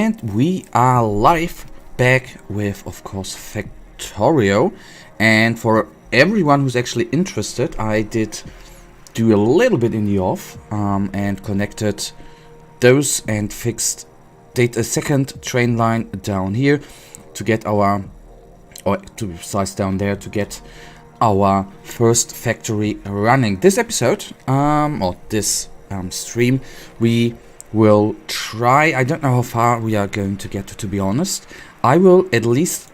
And we are live back with, of course, Factorio. And for everyone who's actually interested, I did do a little bit in the off and connected those and fixed a second train line down here to get our, or to be precise down there, to get our first factory running. This episode, or this stream, we will try, I don't know how far we are going to get to be honest. I will at least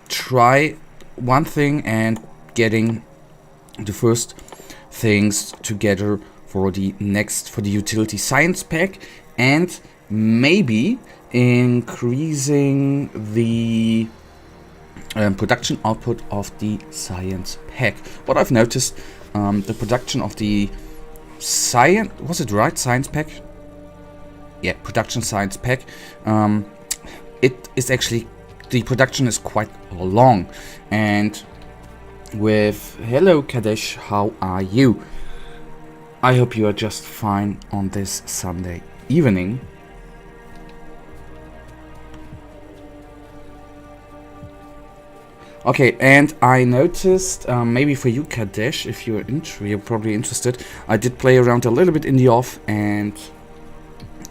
try one thing and getting the first things together for the utility science pack, and maybe increasing the production output of the science pack. What I've noticed, the production of the science, was it right? Science pack? Yeah, production science pack. It is actually, the production is quite long. And with hello Kadesh, how are you? I hope you are just fine on this Sunday evening. Okay, and I noticed, maybe for you Kadesh, if you're probably interested, I did play around a little bit in the off and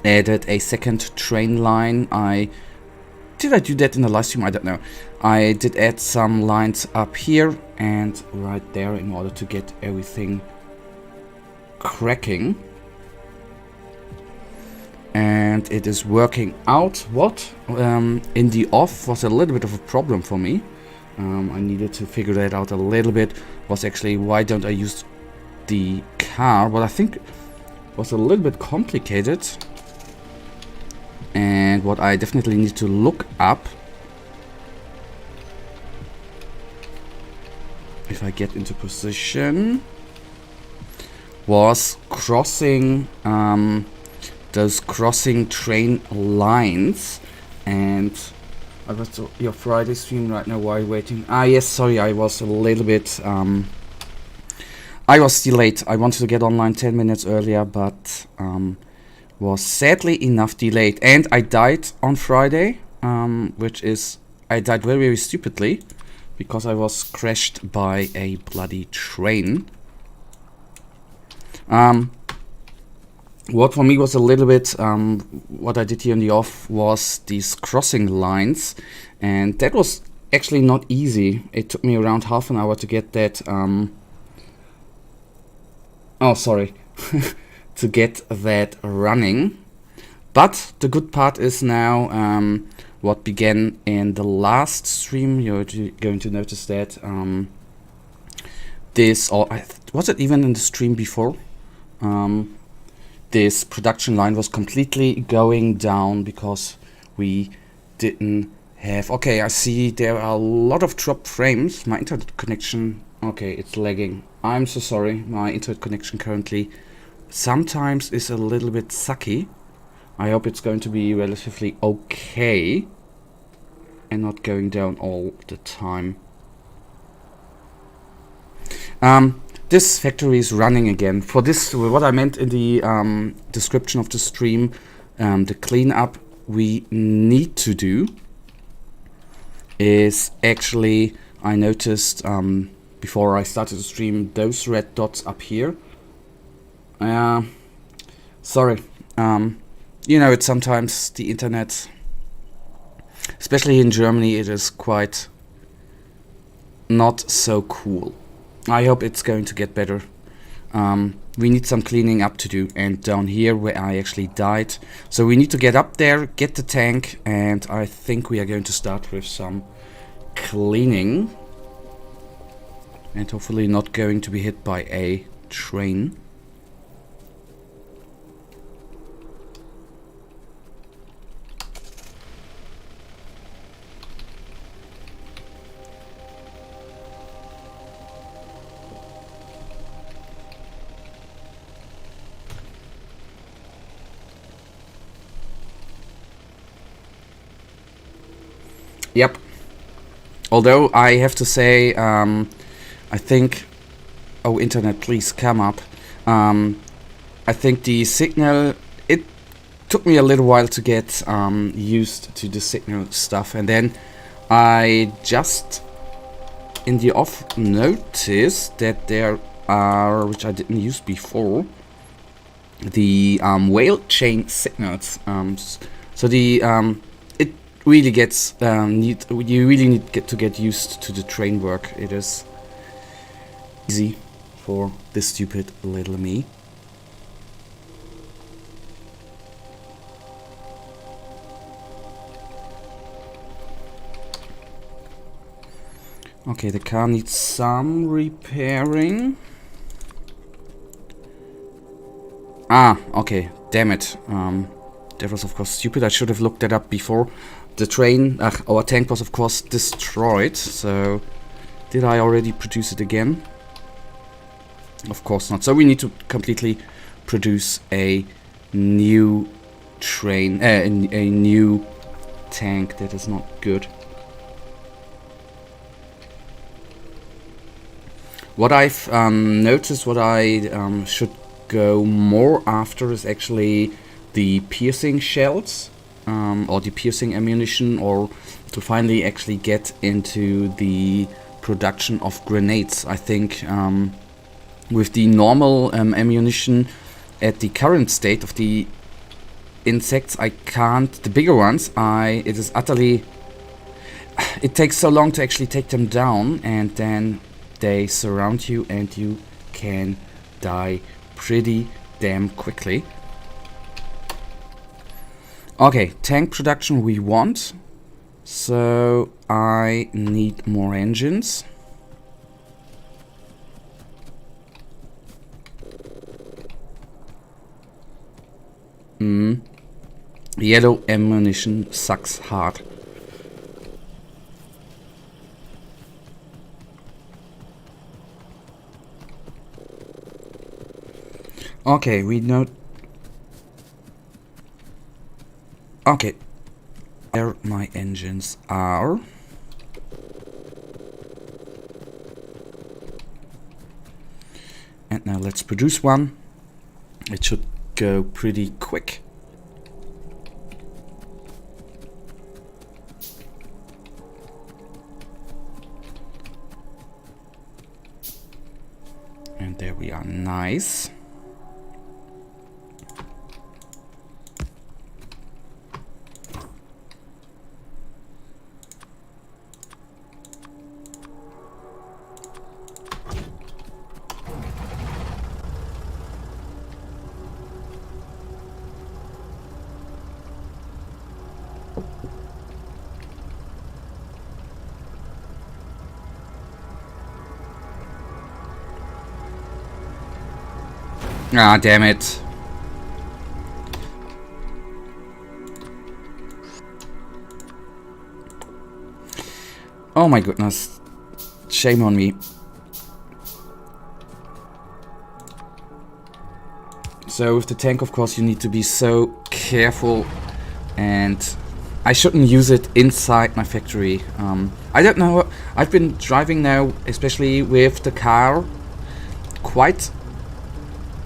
added a second train line. Did I do that in the live stream? I don't know. I did add some lines up here and right there in order to get everything cracking. And it is working out. What in the off was a little bit of a problem for me. I needed to figure that out a little bit. Was actually, why don't I use the car? What I think was a little bit complicated, and what I definitely need to look up if I get into position, was crossing those crossing train lines. And I was your Friday stream right now while waiting. Yes, sorry, I was a little bit I was delayed. I wanted to get online 10 minutes earlier, but was sadly enough delayed, and I died on Friday, which is, I died very, very stupidly because I was crashed by a bloody train. What for me was a little bit, what I did here in the off was these crossing lines, and that was actually not easy. It took me around half an hour to get that, oh sorry, to get that running. But the good part is now, what began in the last stream, you're going to notice that this, or was it even in the stream before? This production line was completely going down because we didn't have... Okay, I see there are a lot of dropped frames. My internet connection... Okay, it's lagging. I'm so sorry. My internet connection currently sometimes is a little bit sucky. I hope it's going to be relatively okay and not going down all the time. This factory is running again. For this, what I meant in the description of the stream, the cleanup we need to do is actually, I noticed before I started the stream, those red dots up here. Sorry, you know, it's sometimes the internet, especially in Germany, it is quite not so cool. I hope it's going to get better. We need some cleaning up to do, and down here where I actually died. So we need to get up there, get the tank, and I think we are going to start with some cleaning. And hopefully not going to be hit by a train. Yep. Although I have to say, I think... Oh, internet, please come up. I think the signal... took me a little while to get used to the signal stuff, and then I just in the off noticed that there are, which I didn't use before, the whale chain signals. So the it really gets you really need to get used to the train work. It is easy for this stupid little me. Okay, the car needs some repairing. Ah, okay, damn it. That was of course stupid. I should have looked that up before. The train, our tank was of course destroyed. So, did I already produce it again? Of course not. So we need to completely produce a new train, a new tank. That is not good. What I've noticed, what I should go more after is actually the piercing shells, or the piercing ammunition, or to finally actually get into the production of grenades. I think with the normal ammunition at the current state of the insects, I can't, the bigger ones, it is utterly, it takes so long to actually take them down, and then they surround you and you can die pretty damn quickly. Okay, tank production we want. So I need more engines. Yellow ammunition sucks hard. Okay, we know. Okay, there my engines are. And now let's produce one. It should go pretty quick. And there we are, nice. Ah, damn it. Oh my goodness. Shame on me. So with the tank, of course, you need to be so careful, and I shouldn't use it inside my factory. I don't know, I've been driving now, especially with the car, quite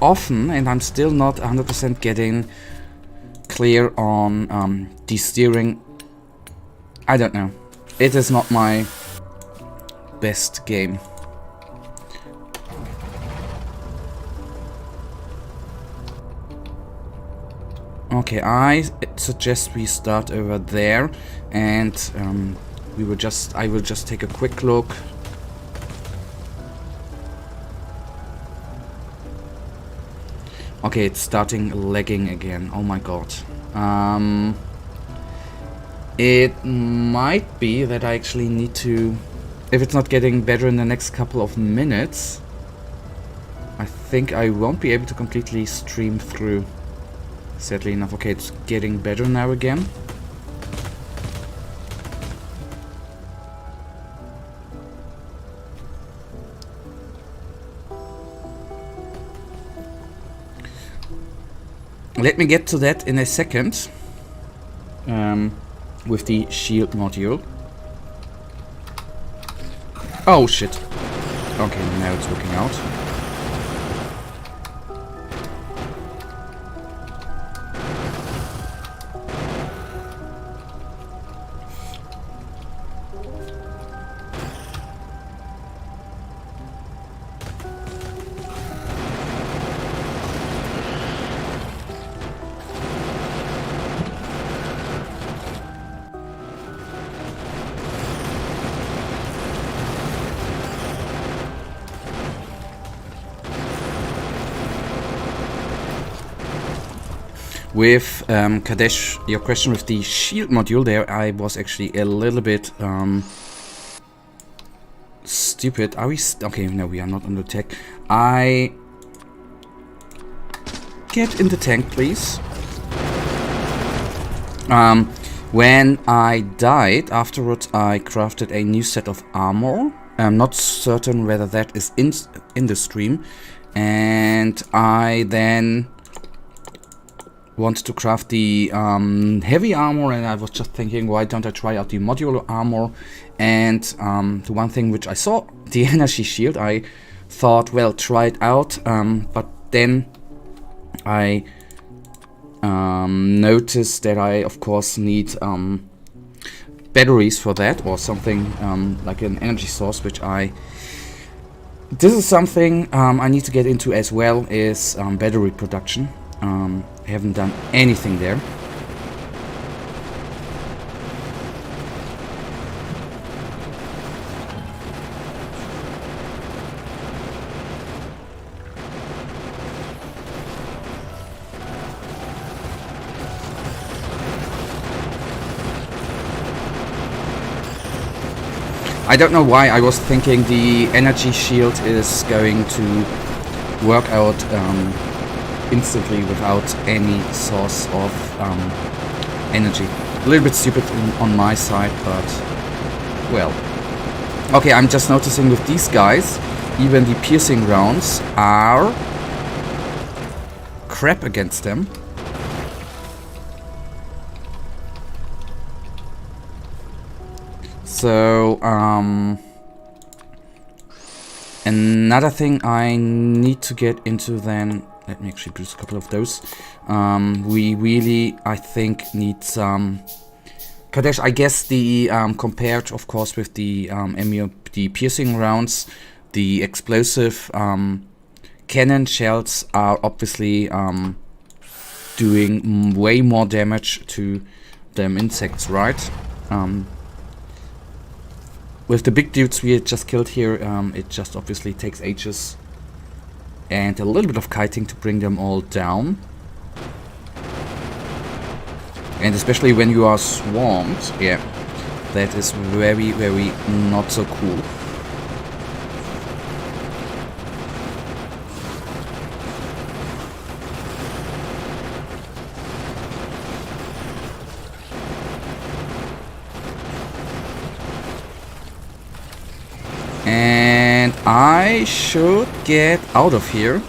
often, and I'm still not 100% getting clear on the steering. I don't know. It is not my best game. Okay, I suggest we start over there, and I will just take a quick look. Okay, it's starting lagging again. Oh my god. It might be that I actually need to, if it's not getting better in the next couple of minutes, I think I won't be able to completely stream through. Sadly enough. Okay, it's getting better now again. Let me get to that in a second. With the shield module. Oh shit. Okay, now it's working out. With Kadesh, your question with the shield module there, I was actually a little bit stupid. Are we... okay, no, we are not on the attack. Get in the tank, please. When I died, afterwards I crafted a new set of armor. I'm not certain whether that is in the stream. And I then wanted to craft the heavy armor, and I was just thinking, why don't I try out the modular armor? And the one thing which I saw, the energy shield, I thought, well, try it out. But then I noticed that I, of course, need batteries for that, or something like an energy source, which this is something I need to get into as well, is battery production. I haven't done anything there. I don't know why I was thinking the energy shield is going to work out instantly without any source of energy. A little bit stupid on my side, but well. Okay, I'm just noticing with these guys, even the piercing rounds are crap against them. So, another thing I need to get into then, let me actually produce a couple of those. We really, I think, need some... Kadesh, I guess the, compared, of course, with the the piercing rounds, the explosive cannon shells are obviously doing way more damage to them insects, right? With the big dudes we just killed here, it just obviously takes ages and a little bit of kiting to bring them all down. And especially when you are swarmed, yeah, that is very, very not so cool. And I should get out of here.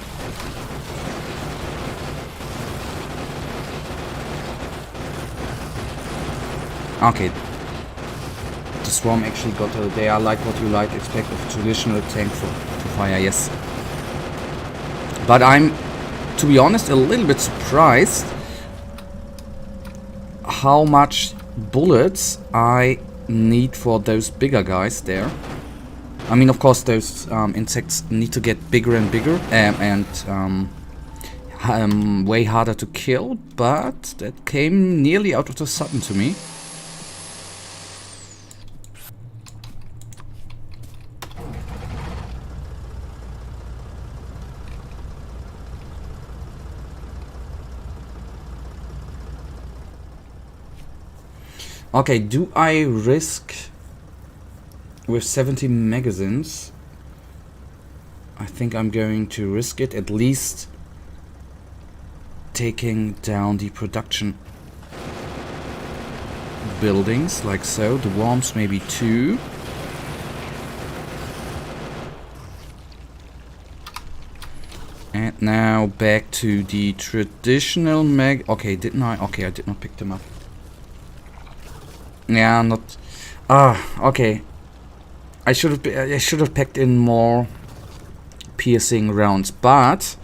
Okay. The swarm actually got a... They are like what you might expect of a traditional tank to fire, yes. But I'm, to be honest, a little bit surprised how much bullets I need for those bigger guys there. I mean, of course, those insects need to get bigger and bigger and way harder to kill, but that came nearly out of the sudden to me. Okay, do I risk with 70 magazines? I think I'm going to risk it, at least taking down the production buildings, like so. The worms maybe two. And now back to the traditional mag... Okay, didn't I? Okay, I did not pick them up. Yeah, not... okay. I should have packed in more piercing rounds, but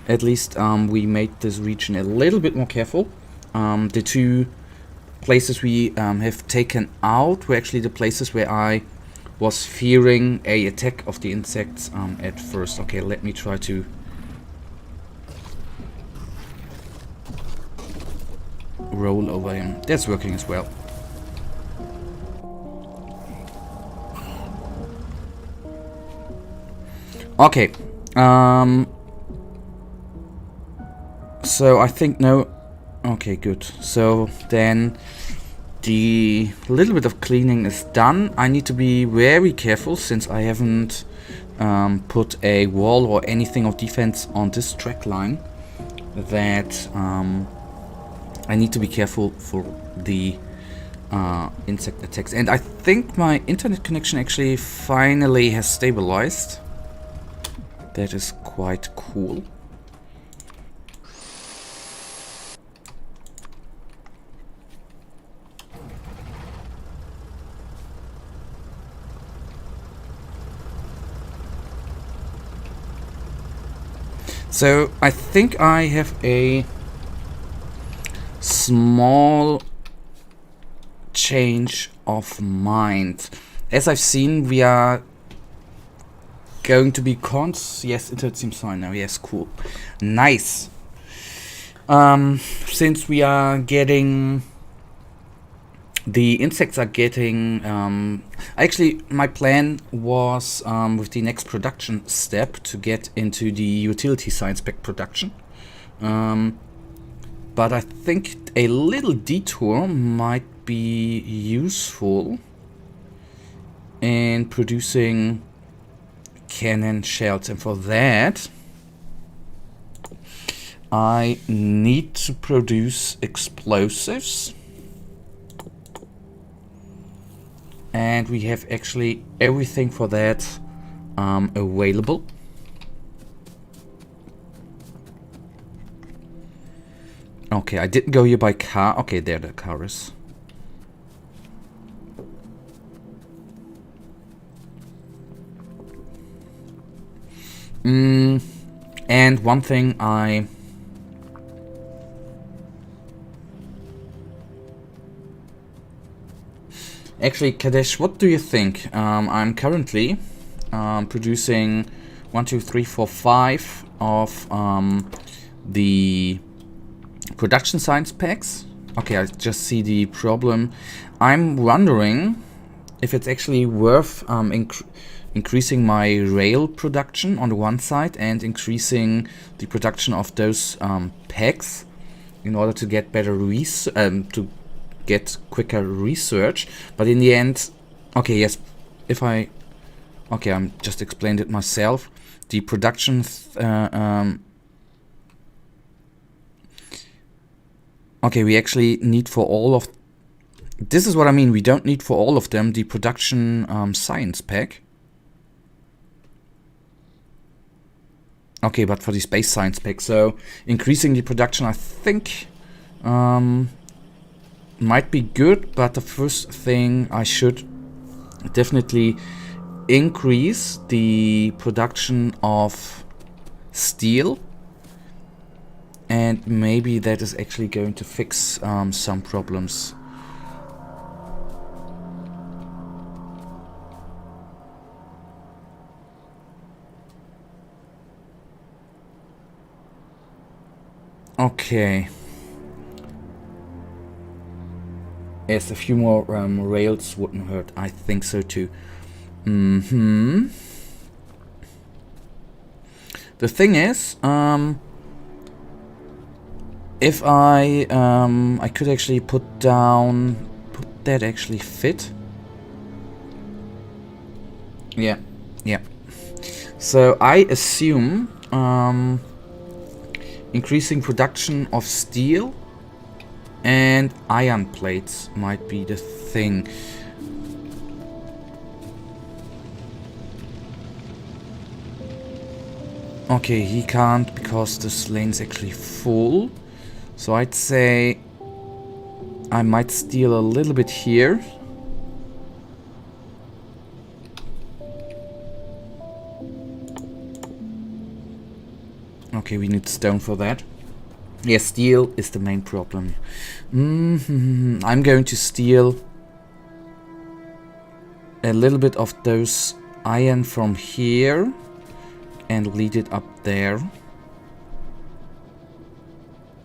at least we made this region a little bit more careful. The two places we have taken out were actually the places where I was fearing a attack of the insects at first. Okay, let me try to roll over him. That's working as well. Okay, so I think no, Okay, good. So then the little bit of cleaning is done. I need to be very careful since I haven't put a wall or anything of defense on this track line, that I need to be careful for the insect attacks. And I think my internet connection actually finally has stabilized. That is quite cool. So I think I have a small change of mind. As I've seen, we are going to be yes, internet seems fine now. Yes, cool. Nice. Since we are getting... The insects are getting... actually, my plan was, with the next production step, to get into the utility science spec production. But I think a little detour might be useful in producing cannon shells. And for that, I need to produce explosives. And we have actually everything for that available. Okay, I didn't go here by car. Okay, there the car is. And one thing Actually, Kadesh, what do you think? I'm currently producing 1, 2, 3, 4, 5 of the production science packs. Okay, I just see the problem. I'm wondering if it's actually worth increasing my rail production on the one side and increasing the production of those packs in order to get better to get quicker research. But in the end, okay, yes, I'm just explained it myself. The production okay, we actually need for all of... This is what I mean, we don't need for all of them the production science pack. Okay, but for the space science pack, so increasing the production, I think, might be good, but the first thing I should definitely increase the production of steel. And maybe that is actually going to fix some problems. Okay. Yes, a few more rails wouldn't hurt. I think so too. The thing is, if I could actually put that actually fit? Yeah. So I assume increasing production of steel and iron plates might be the thing. Okay, he can't because this lane's actually full. So I'd say I might steal a little bit here. Okay, we need stone for that. Yeah, steel is the main problem. I'm going to steal a little bit of those iron from here and lead it up there.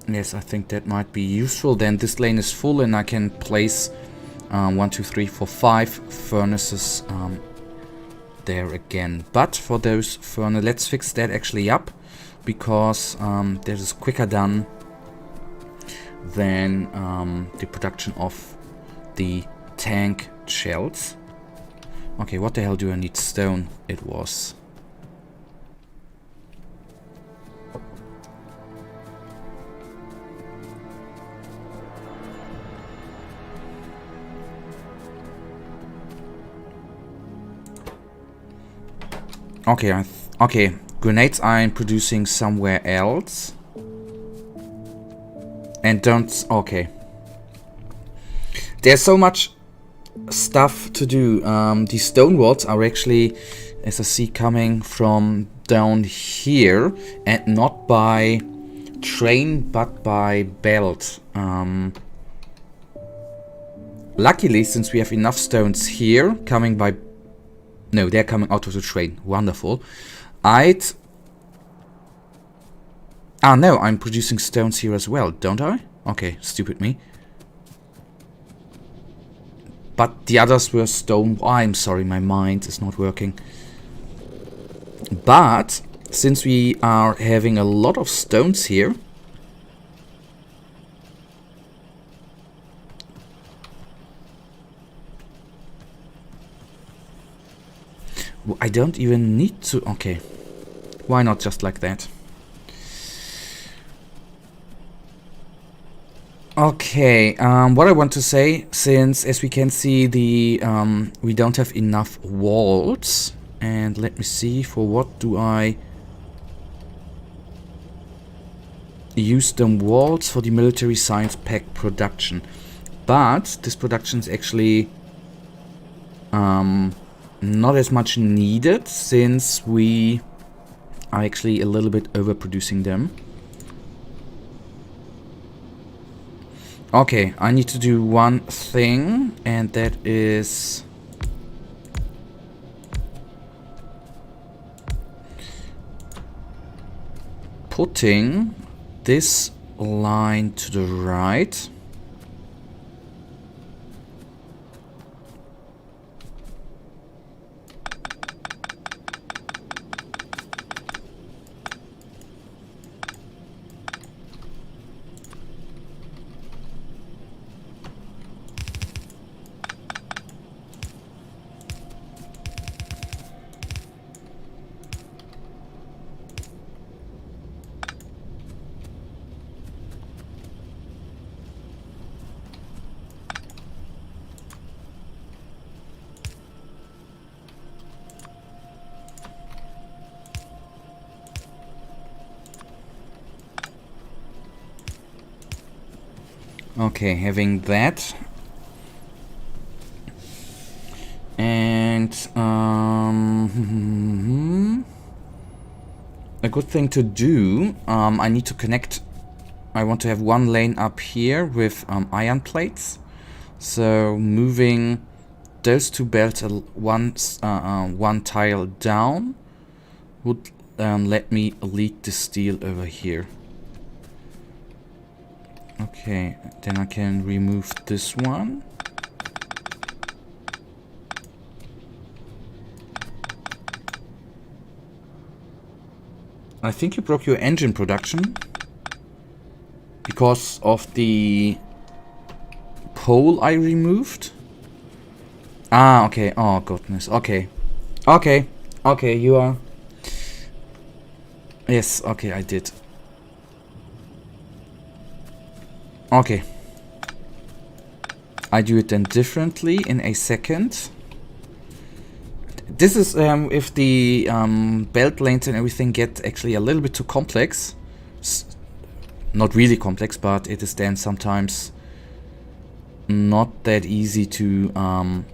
Yes, I think that might be useful. Then this lane is full and I can place 1, 2, 3, 4, 5 furnaces there again. But for those furnaces, let's fix that actually up, because that is quicker done than the production of the tank shells. Okay, what the hell do I need stone? It was... Okay, okay, grenades I'm producing somewhere else. And don't... Okay. There's so much stuff to do. The stone walls are actually, as I see, coming from down here. And not by train, but by belt. Luckily, since we have enough stones here, coming by... No, they're coming out of the train. Wonderful. I'd... Ah, no, I'm producing stones here as well, don't I? Okay, stupid me. But the others were stone... Oh, I'm sorry, my mind is not working. But, since we are having a lot of stones here... I don't even need to... Okay. Why not just like that? Okay, what I want to say, since as we can see the we don't have enough walls, and let me see, for what do I use them walls? For the military science pack production, but this production is actually not as much needed, since we are actually a little bit overproducing them. Okay, I need to do one thing, and that is... putting this line to the right. Okay, having that. And a good thing to do, I need to connect. I want to have one lane up here with iron plates. So moving those two belts one tile down would let me lead the steel over here. Okay, then I can remove this one. I think you broke your engine production because of the pole I removed. Ah, okay. Oh, goodness. Okay. Okay. Okay, you are... Yes, okay, I did. Okay. I do it then differently in a second. This is if the belt lanes and everything get actually a little bit too complex. Not really complex, but it is then sometimes not that easy to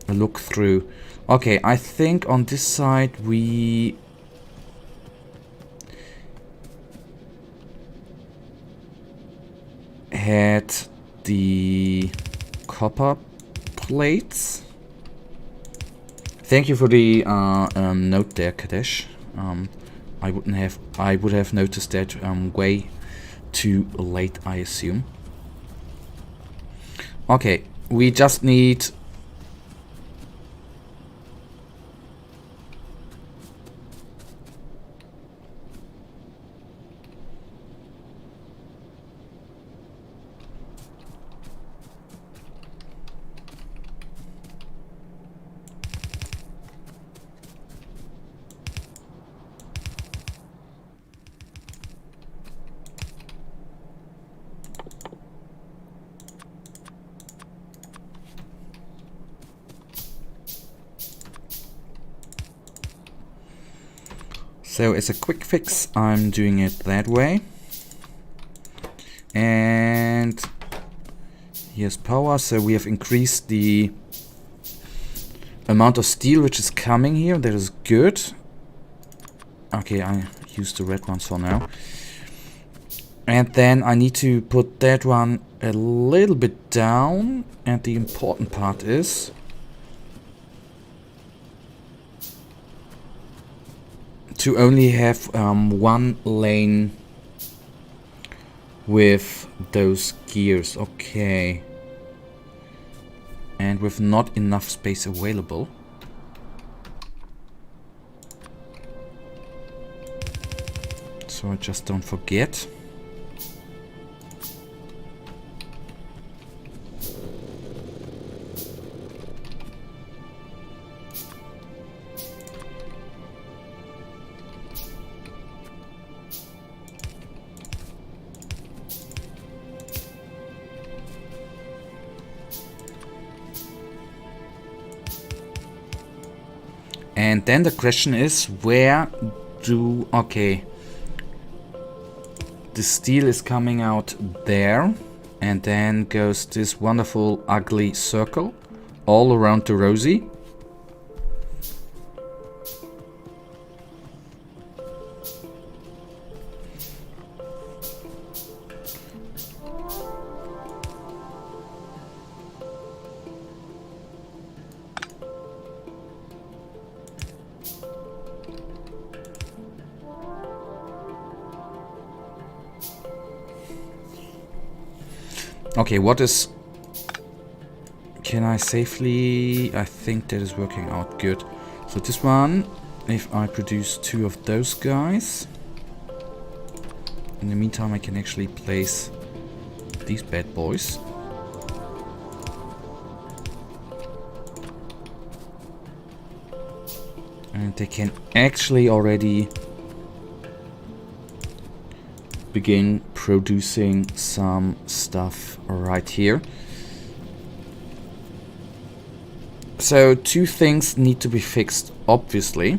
look through. Okay, I think on this side we... had the copper plates. Thank you for the note there, Kadesh. I would have noticed that way too late, I assume. Okay, we just need... So as a quick fix, I'm doing it that way. And here's power, so we have increased the amount of steel which is coming here. That is good. Okay, I use the red ones for now. And then I need to put that one a little bit down. And the important part is to only have one lane with those gears. Okay. And with not enough space available. So I just don't forget. And then the question is, where do... Okay. The steel is coming out there. And then goes this wonderful ugly circle all around the rosy. Okay, what is... Can I safely... I think that is working out good. So this one, if I produce 2 of those guys... In the meantime, I can actually place these bad boys. And they can actually already begin producing some stuff right here. So 2 things need to be fixed, obviously.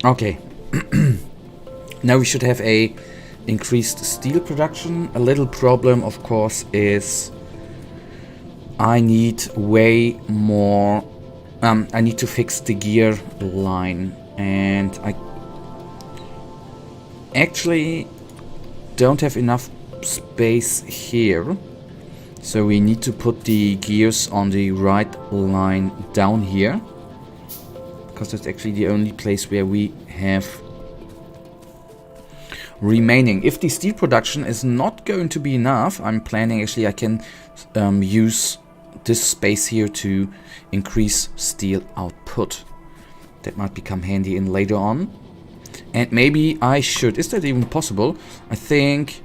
Okay. Now we should have a increased steel production. A little problem, of course, is I need way more... I need to fix the gear line, and I actually don't have enough space here. So we need to put the gears on the right line down here, because that's actually the only place where we have remaining. If the steel production is not going to be enough, I'm planning actually I can use this space here to increase steel output. That might become handy in later on. And maybe I should, is that even possible? I think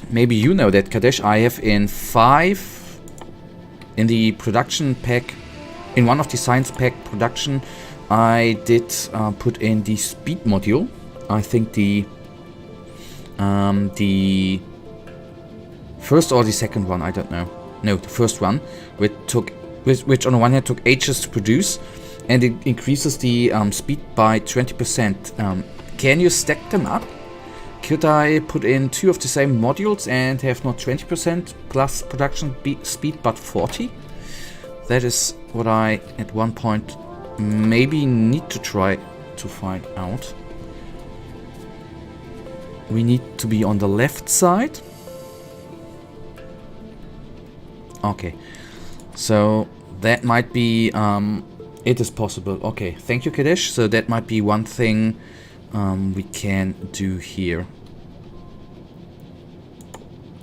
maybe you know that, Kadesh, I have in 5 in the production pack, in one of the science pack production, I did put in the speed module. I think the first or the second one, I don't know. No, the first one, which on the one hand took ages to produce, and it increases the speed by 20%. Can you stack them up? Could I put in 2 of the same modules and have not 20% plus production speed, but 40? That is what I, at one point, maybe need to try to find out. We need to be on the left side. Okay, so that might be, it is possible. Okay, thank you, Kadesh. So that might be one thing we can do here.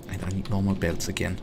And I need normal belts again.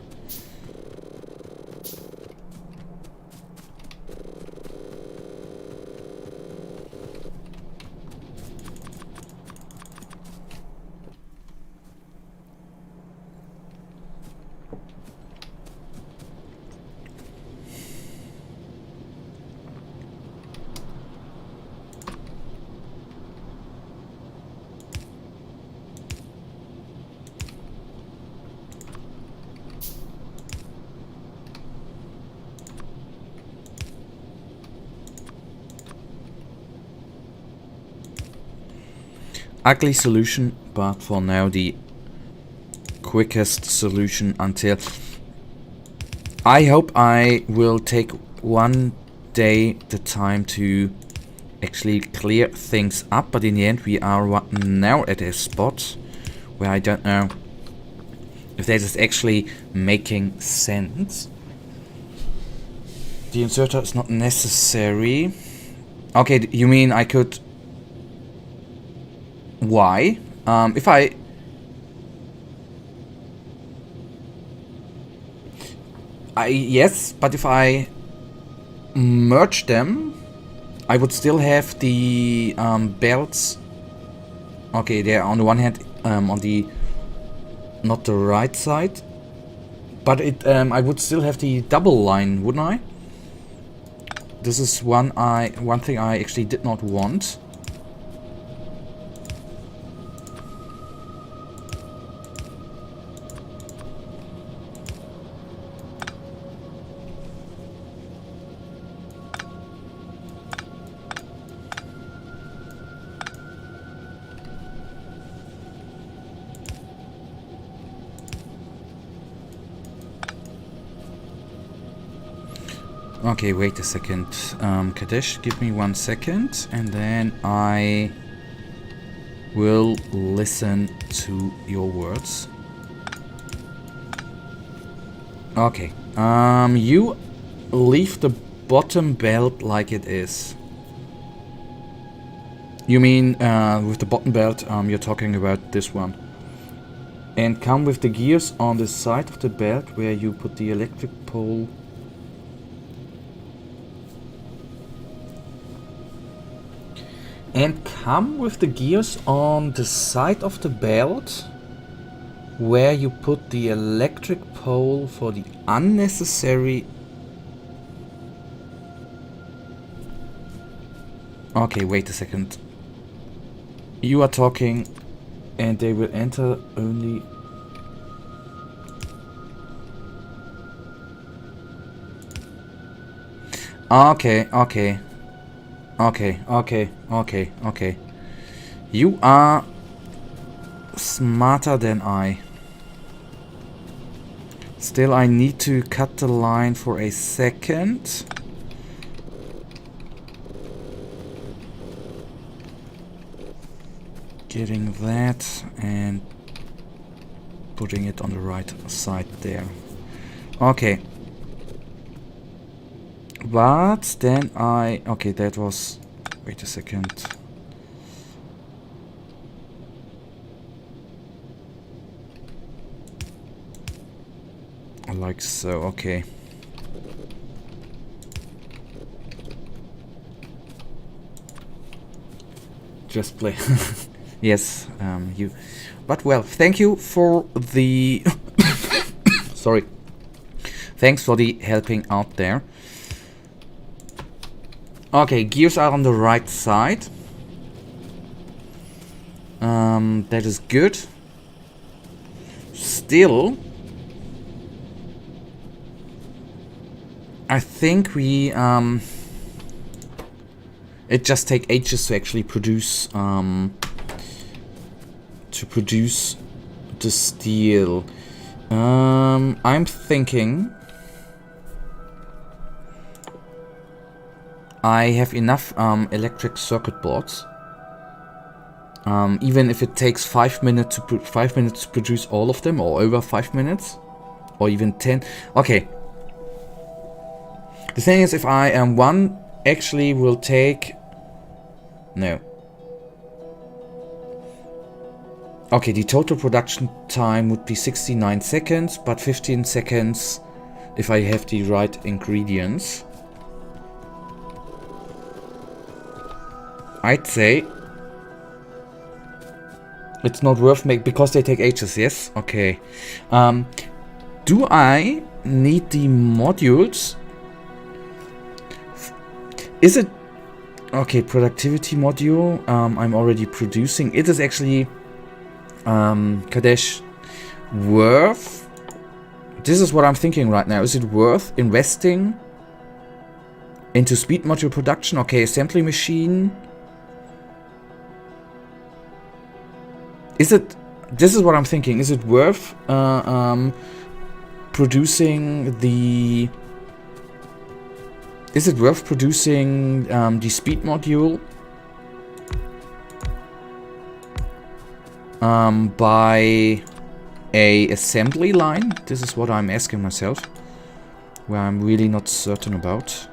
ugly solution, but for now the quickest solution until... I hope I will take one day the time to actually clear things up, but in the end we are now at a spot where I don't know if that is actually making sense. The inserter is not necessary. Okay, you mean I could... Why? If I... Yes, but if I merge them, I would still have the belts. Okay, they're on the one hand on the... not the right side, but it I would still have the double line, wouldn't I? This is one thing I actually did not want. Okay, wait a second. Kadesh, give me 1 second, and then I will listen to your words. Okay. You leave the bottom belt like it is. You mean with the bottom belt, you're talking about this one. And come with the gears on the side of the belt where you put the electric pole. And come with the gears on the side of the belt where you put the electric pole for the unnecessary... Okay, wait a second. You are talking and they will enter only... Okay, okay. Okay. You are smarter than I. Still, I need to cut the line for a second. Getting that and putting it on the right side there. Okay. But then I... Okay, that was... Wait a second. Like so, okay. Just play. Yes, you... But well, thank you for the... Sorry. Thanks for the helping out there. Okay, gears are on the right side. That is good. Still, I think we it just take ages to actually produce the steel. I'm thinking I have enough electric circuit boards. Even if it takes 5 minutes to produce all of them, or over 5 minutes, or even 10. Okay. The thing is, if I am one, actually will take... No. Okay, the total production time would be 69 seconds, but 15 seconds if I have the right ingredients. I'd say it's not worth making because they take ages, yes? Okay. Do I need the modules? Is it... Okay, productivity module. I'm already producing. It is actually... Kadesh, worth... This is what I'm thinking right now. Is it worth investing into speed module production? Okay, assembly machine. Is it... This is what I'm thinking. Is it worth producing the... Is it worth producing the speed module by a assembly line? This is what I'm asking myself, where I'm really not certain about.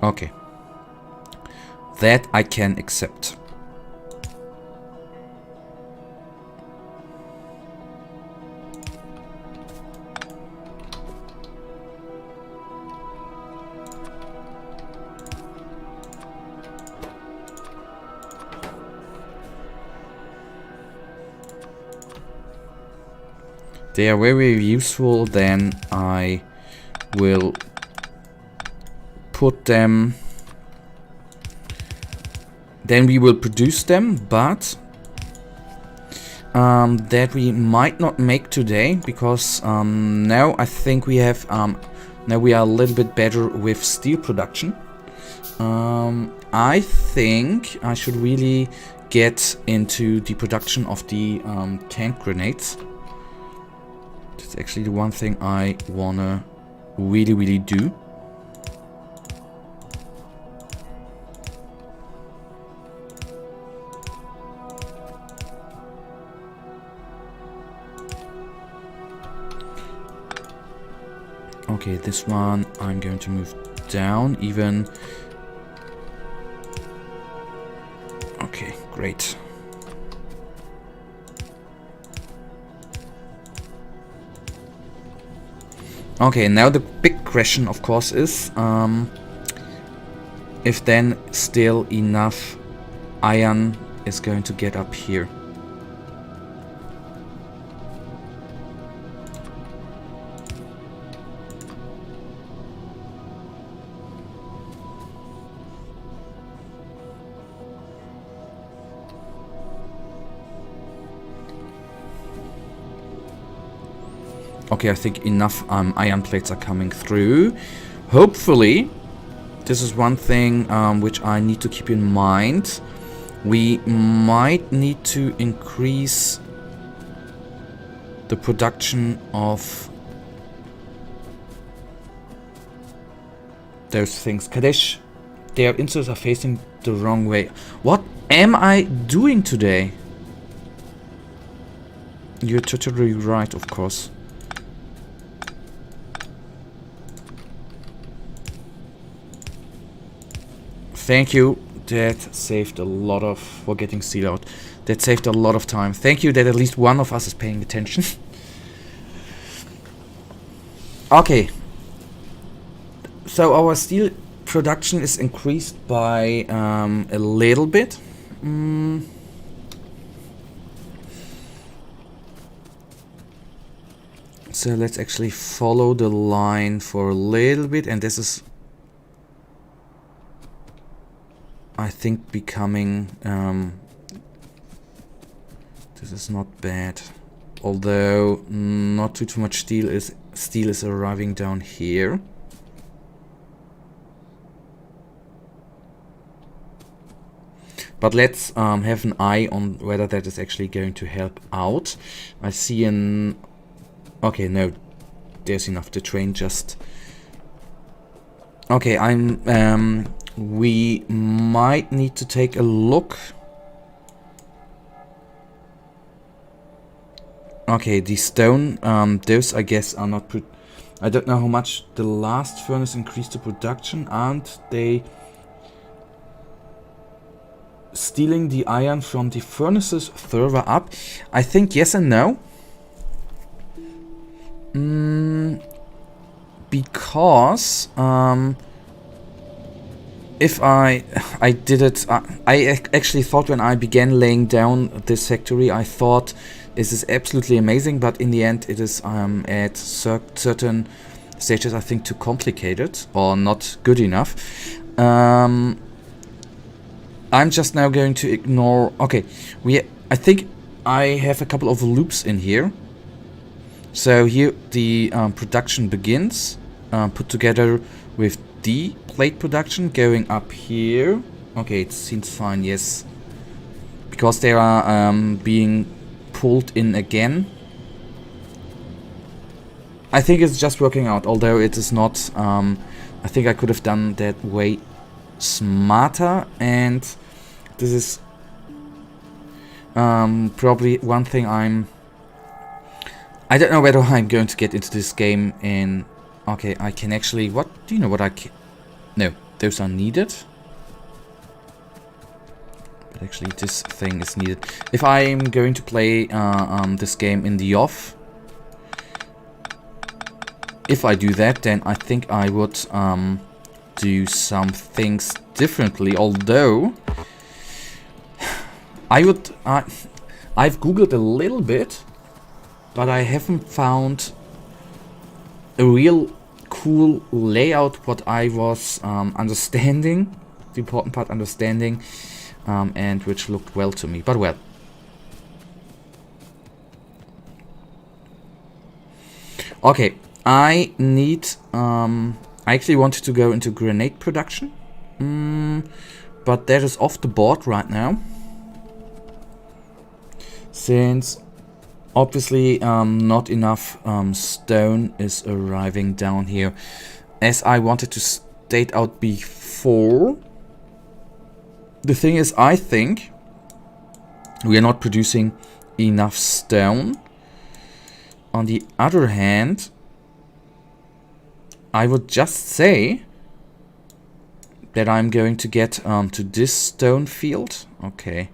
Okay. That I can accept. They are very useful. Then I will put them, then we will produce them, but that we might not make today, because now I think we have now we are a little bit better with steel production. I think I should really get into the production of the tank grenades. That's actually the one thing I wanna really do. Okay, this one I'm going to move down even. Okay, great. Okay, now the big question, of course, is if then still enough iron is going to get up here. Okay, I think enough iron plates are coming through. Hopefully, this is one thing which I need to keep in mind. We might need to increase the production of those things. Kadesh, their inserts are facing the wrong way. What am I doing today? You're totally right, of course. Thank you. That saved a lot of... for getting steel out. That saved a lot of time. Thank you that at least one of us is paying attention. Okay. So our steel production is increased by a little bit. So let's actually follow the line for a little bit, and this is, I think, becoming this is not bad, although not too much steel is arriving down here. But let's have an eye on whether that is actually going to help out. I see an... Okay, no, there's enough. The train just... Okay, we might need to take a look. Okay, the stone, those I guess are not... I don't know how much the last furnace increased the production. Aren't they stealing the iron from the furnaces further up? I think yes and no. Because if I did it, I actually thought when I began laying down this factory, I thought this is absolutely amazing, but in the end it is at certain stages I think too complicated or not good enough. I'm just now going to ignore... Okay, I think I have a couple of loops in here. So here the production begins, put together with the plate production going up here. Okay, it seems fine, yes. Because they are being pulled in again. I think it's just working out, although it is not. I think I could have done that way smarter, and this is probably one thing I don't know whether I'm going to get into this game in... Okay, I can actually... What? Do you know what I can... No, those are needed. But actually this thing is needed. If I'm going to play this game in the off... If I do that, then I think I would do some things differently. Although... I've googled a little bit... But I haven't found a real cool layout what I was understanding, the important part understanding, and which looked well to me. But well. Okay, I need, I actually wanted to go into grenade production, but that is off the board right now. Since... Obviously, not enough stone is arriving down here. As I wanted to state out before, the thing is, I think we are not producing enough stone. On the other hand, I would just say that I'm going to get to this stone field. Okay.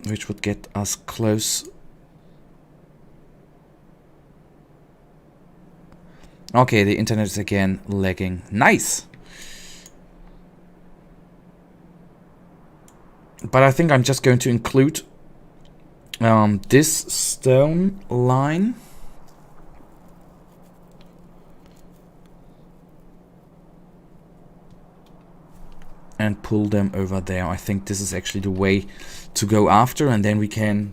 Which would get us close. Okay, the internet is again lagging. Nice! But I think I'm just going to include this stone line. And pull them over there. I think this is actually the way to go after, and then we can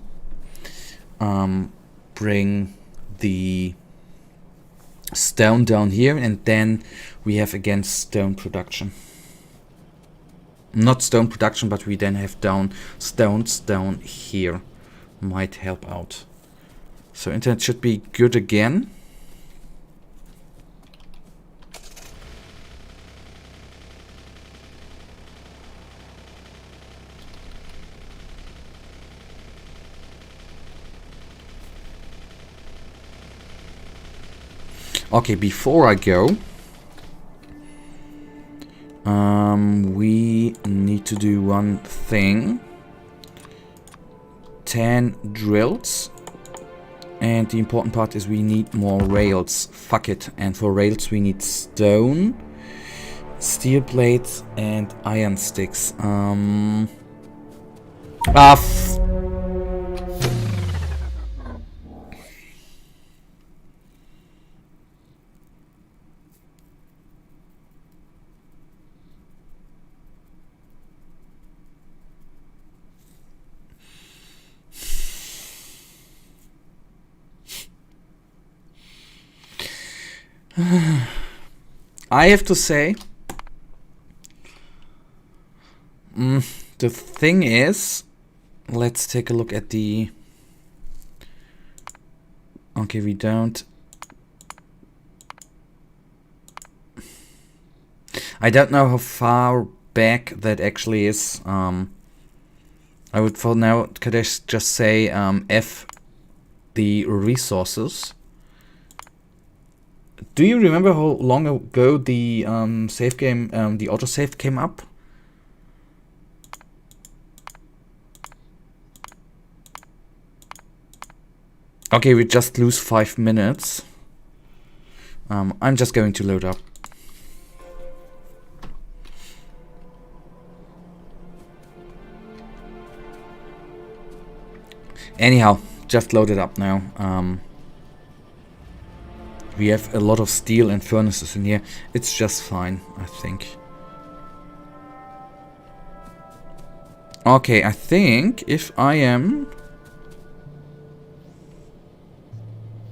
bring the stone down here, and then we have again stone production. Not stone production, but we then have down stones down here. Might help out. So internet should be good again. Okay, before I go, we need to do one thing. 10 drills. And the important part is we need more rails. Fuck it. And for rails we need stone, steel plates, and iron sticks. I have to say, the thing is, let's take a look at the... Okay, we don't... I don't know how far back that actually is. I would for now could I just say F the resources. Do you remember how long ago the save game, the autosave came up? Okay, we just lose 5 minutes. I'm just going to load up. Anyhow, just load it up now. We have a lot of steel and furnaces in here. It's just fine, I think. Okay, I think if I am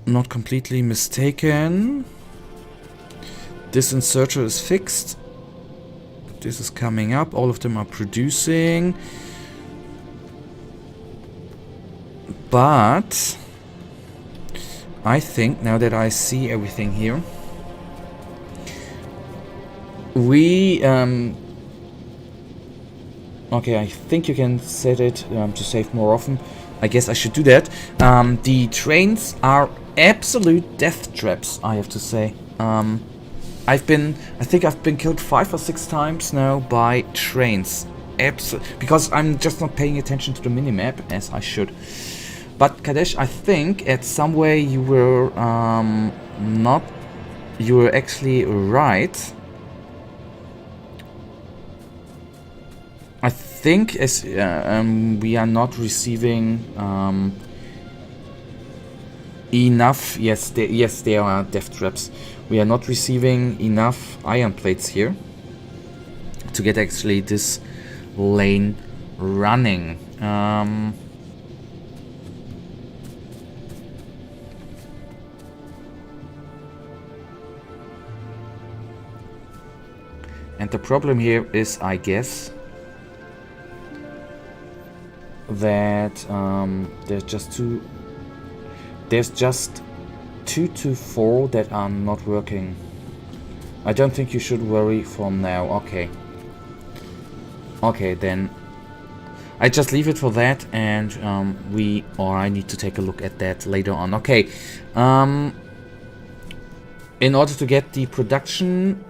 not completely mistaken, this inserter is fixed. This is coming up. All of them are producing. But I think now that I see everything here, we okay, I think you can set it to save more often. I guess I should do that. The trains are absolute death traps, I have to say. I think I've been killed 5 or 6 times now by trains. Because I'm just not paying attention to the minimap as I should. But Kadesh, I think at some way you were you were actually right. I think as we are not receiving enough. Yes, there are death traps. We are not receiving enough iron plates here to get actually this lane running. And the problem here is, I guess, that there's just 2 to 4 that are not working. I don't think you should worry for now. Okay. Okay, then I just leave it for that, and I need to take a look at that later on. Okay. In order to get the production,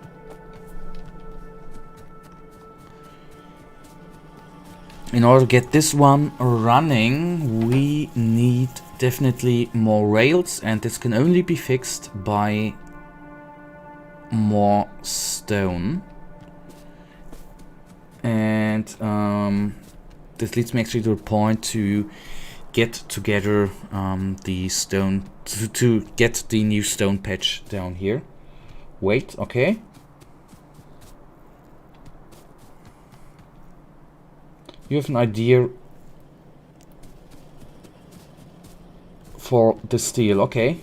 in order to get this one running, we need definitely more rails, and this can only be fixed by more stone. And this leads me actually to the point to get together the stone, to get the new stone patch down here. Wait, okay. You have an idea for the steel, okay.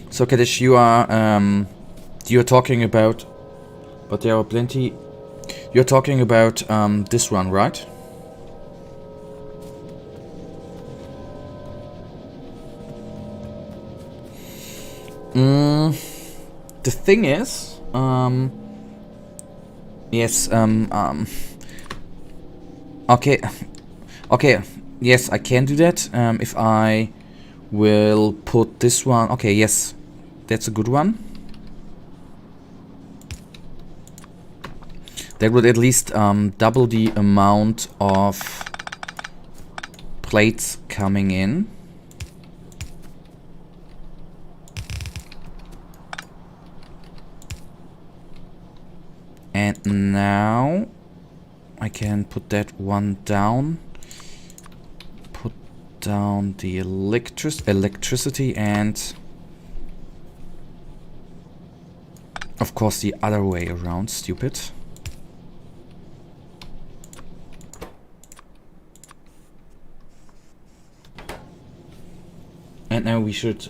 So Kadesh, you're talking about, but there are plenty. You're talking about this one, right? The thing is, yes, okay, yes, I can do that. If I will put this one, okay, yes, that's a good one. That would at least double the amount of plates coming in. And now I can put that one down. Put down the electricity, and of course the other way around, stupid. And now we should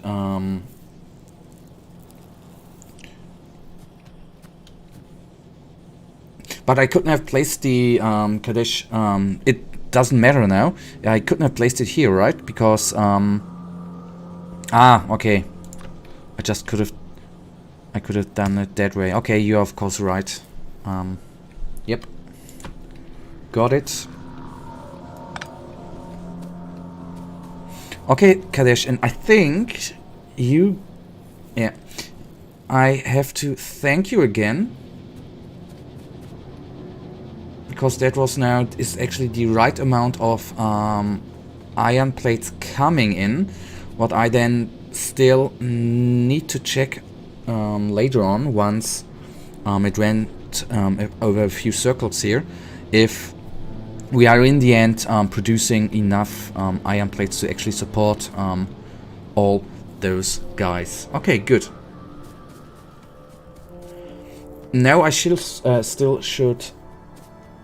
but I couldn't have placed the Kadesh. It doesn't matter now. I couldn't have placed it here, right? Because okay. I just could have done it that way. Okay, you're of course right. Yep. Got it. Okay, Kadesh, and I think you, yeah, I have to thank you again, because that is actually the right amount of iron plates coming in. What I then still need to check later on, once it ran out over a few circles here if we are in the end producing enough iron plates to actually support all those guys. Okay, good. Now I still should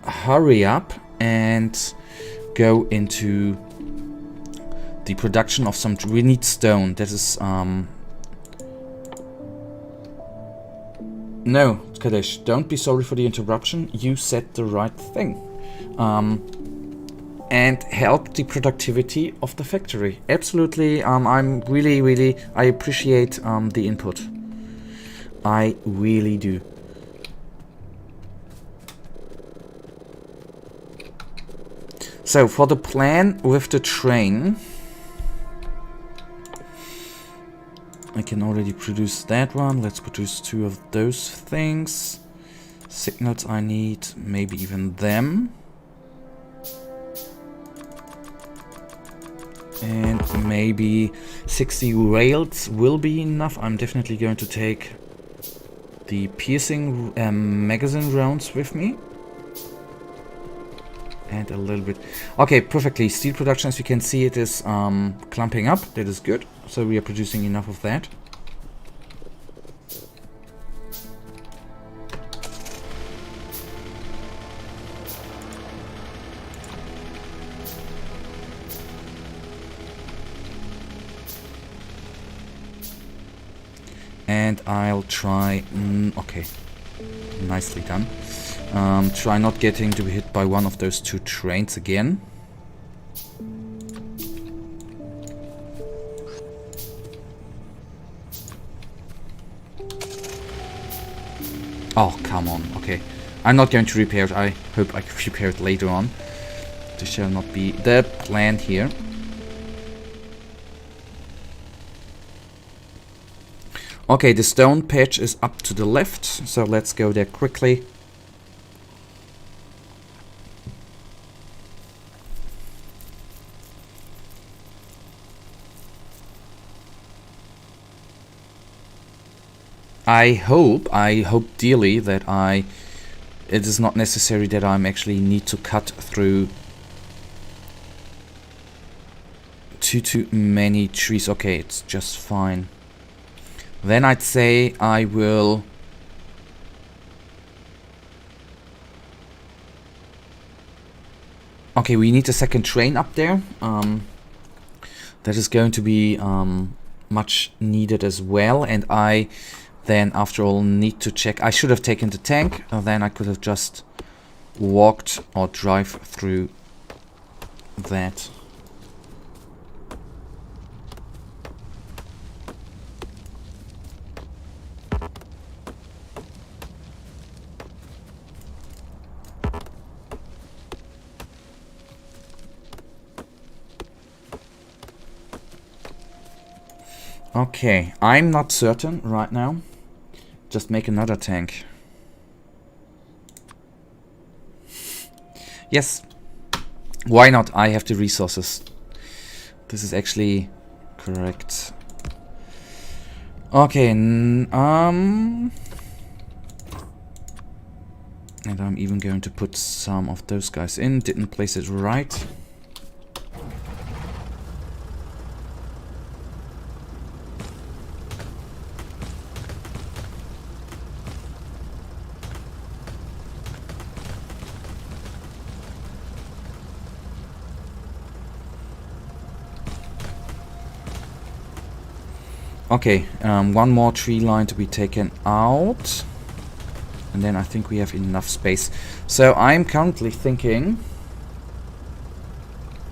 hurry up and go into the production of some... We need stone. That is... No, Kadesh, don't be sorry for the interruption. You said the right thing. And help the productivity of the factory. Absolutely, I'm really, I appreciate the input. I really do. So, for the plan with the train, I can already produce that one. Let's produce 2 of those things. Signals I need, maybe even them. And maybe 60 rails will be enough. I'm definitely going to take the piercing magazine rounds with me. And a little bit. Okay, perfectly. Steel production, as you can see, it is clumping up. That is good. So we are producing enough of that. And I'll try... okay. Nicely done. Try not getting to be hit by one of those 2 trains again. Oh, come on. Okay. I'm not going to repair it. I hope I can repair it later on. This shall not be the plan here. Okay, the stone patch is up to the left, so let's go there quickly. I hope dearly that it is not necessary that I'm actually need to cut through too many trees. Okay, it's just fine. Then I'd say I will... Okay, we need a second train up there. That is going to be much needed as well. And I then, after all, need to check... I should have taken the tank. Then I could have just walked or drive through that. Okay, I'm not certain right now. Just make another tank. Yes. Why not? I have the resources. This is actually correct. Okay, and I'm even going to put some of those guys in. Didn't place it right. Okay, one more tree line to be taken out. And then I think we have enough space. So I'm currently thinking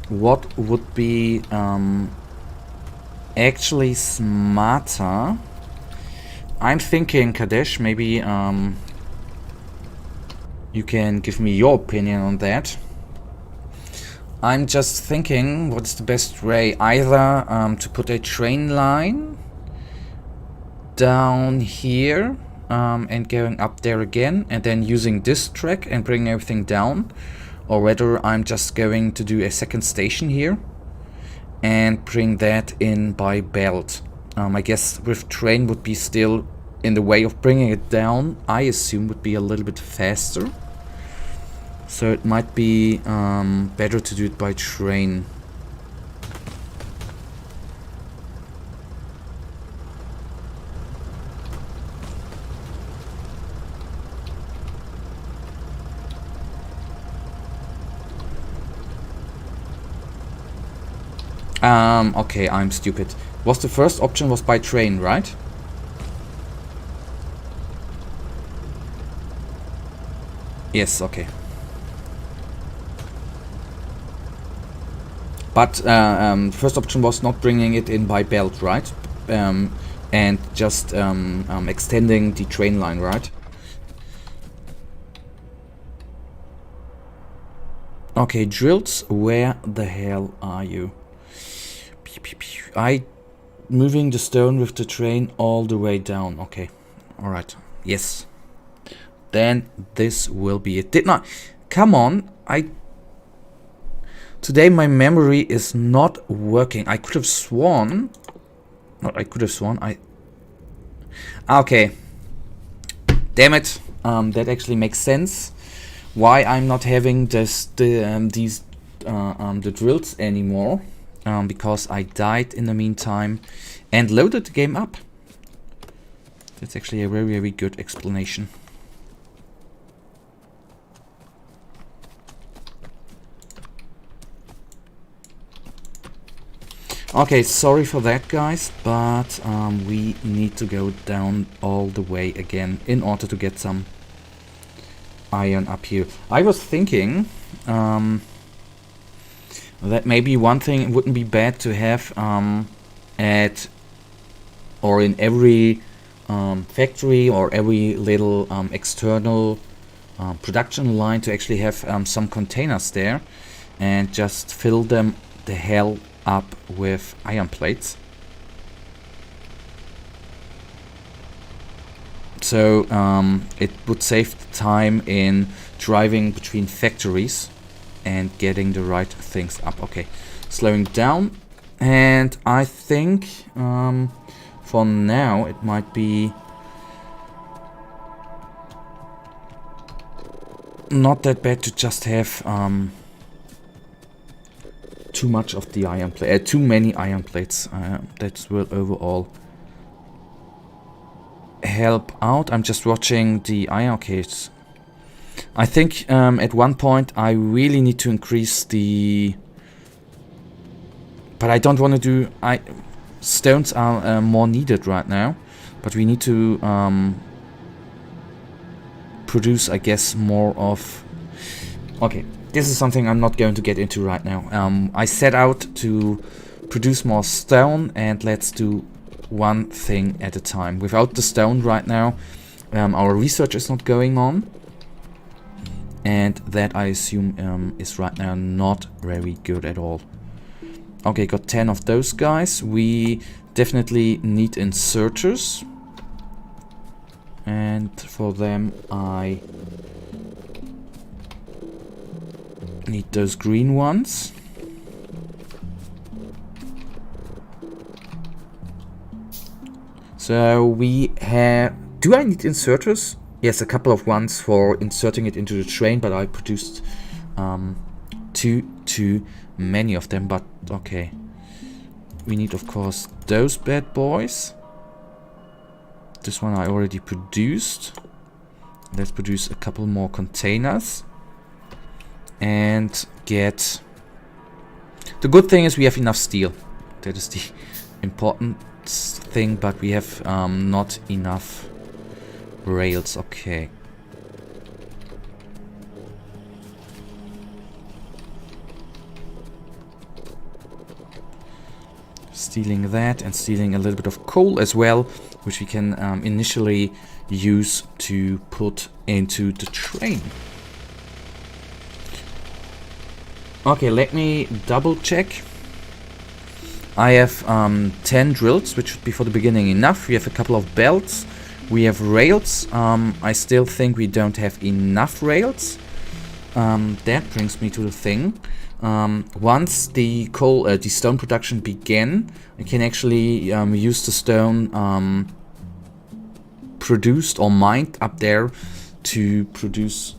what would be actually smarter. I'm thinking, Kadesh, maybe you can give me your opinion on that. I'm just thinking what's the best way. Either to put a train line down here and going up there again, and then using this track and bringing everything down, or whether I'm just going to do a second station here and bring that in by belt. I guess with train would be still in the way of bringing it down, I assume would be a little bit faster. So it might be better to do it by train. Okay, I'm stupid. Was the first option was by train, right? Yes, okay. But first option was not bringing it in by belt, right? And just extending the train line, right? Okay, drills, where the hell are you? I moving the stone with the train all the way down. Okay, all right. Yes. Then this will be it. Did not. Come on. Today my memory is not working. I could have sworn. No, I could have sworn. Okay. Damn it. That actually makes sense. Why I'm not having the drills anymore. Because I died in the meantime and loaded the game up. That's actually a very, very good explanation. Okay, sorry for that, guys, but we need to go down all the way again in order to get some iron up here. I was thinking that maybe one thing wouldn't be bad to have in every factory or every little external production line to actually have some containers there and just fill them the hell up with iron plates. So it would save time in driving between factories and getting the right things up. Okay, slowing down, and I think for now it might be not that bad to just have too much of the iron plate, too many iron plates. That will overall help out. I'm just watching the iron case. I think at one point I really need to increase the, but I don't want to do. Stones are more needed right now, but we need to produce, I guess, more of. Okay, this is something I'm not going to get into right now. I set out to produce more stone, and let's do one thing at a time. Without the stone right now, our research is not going on, and that I assume is right now not very good at all. Okay, got 10 of those guys. We definitely need inserters, and for them I need those green ones. So we have... Do I need inserters? Yes, a couple of ones for inserting it into the train, but I produced too many of them, but okay. We need, of course, those bad boys. This one I already produced. Let's produce a couple more containers. And get... The good thing is we have enough steel. That is the important thing, but we have not enough rails. Okay. Stealing that and stealing a little bit of coal as well, which we can initially use to put into the train. Okay, let me double check. I have 10 drills, which should be for the beginning enough. We have a couple of belts. We have rails. I still think we don't have enough rails. That brings me to the thing. Once the stone production began, I can actually use the stone produced or mined up there to produce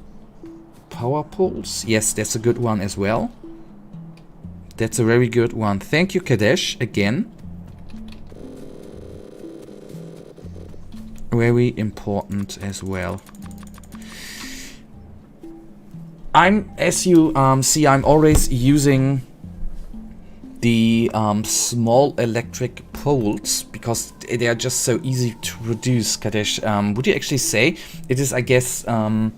power poles. Yes, that's a good one as well. That's a very good one. Thank you, Kadesh, again. Very important as well. As you see, I'm always using the small electric poles because they are just so easy to produce. Kadesh, would you actually say it is, I guess, the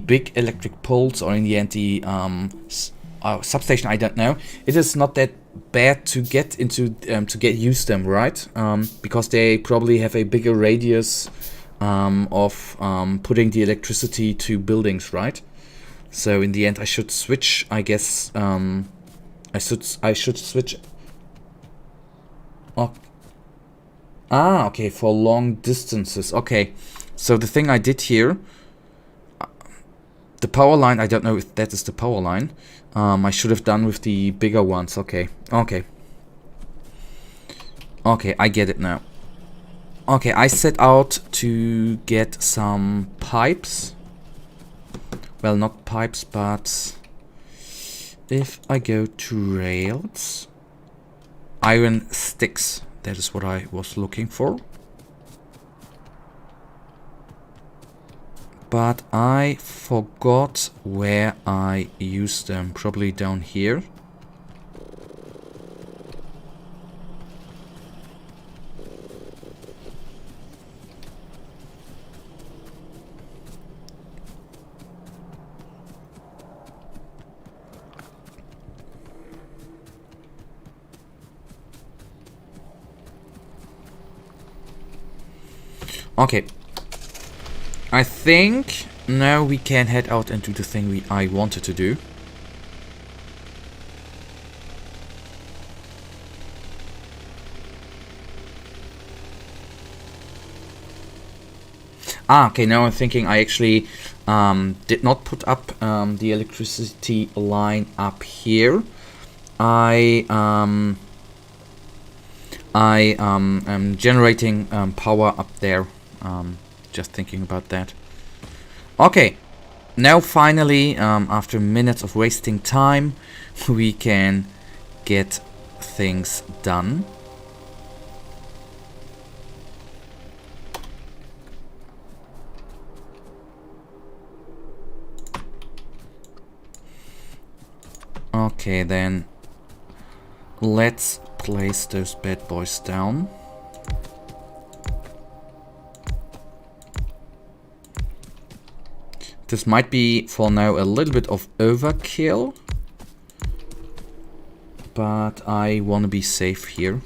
big electric poles, or in the end the substation? I don't know. It is not that bad to get into to use them, right? Because they probably have a bigger radius of putting the electricity to buildings, right? So in the end, I should switch. I guess I should switch. Oh. Ah, okay, for long distances. Okay, so the thing I did here, the power line. I don't know if that is the power line. I should have done with the bigger ones. Okay, okay, okay. I get it now. Okay, I set out to get some pipes. Well, not pipes, but if I go to rails, iron sticks. That is what I was looking for. But I forgot where I used them. Probably down here. Okay. I think now we can head out and do the thing I wanted to do. Ah, okay, now I'm thinking I actually did not put up the electricity line up here. I am generating power up there. Just thinking about that. Okay, now finally, after minutes of wasting time, we can get things done. Okay, then let's place those bad boys down. This might be, for now, a little bit of overkill, but I want to be safe here.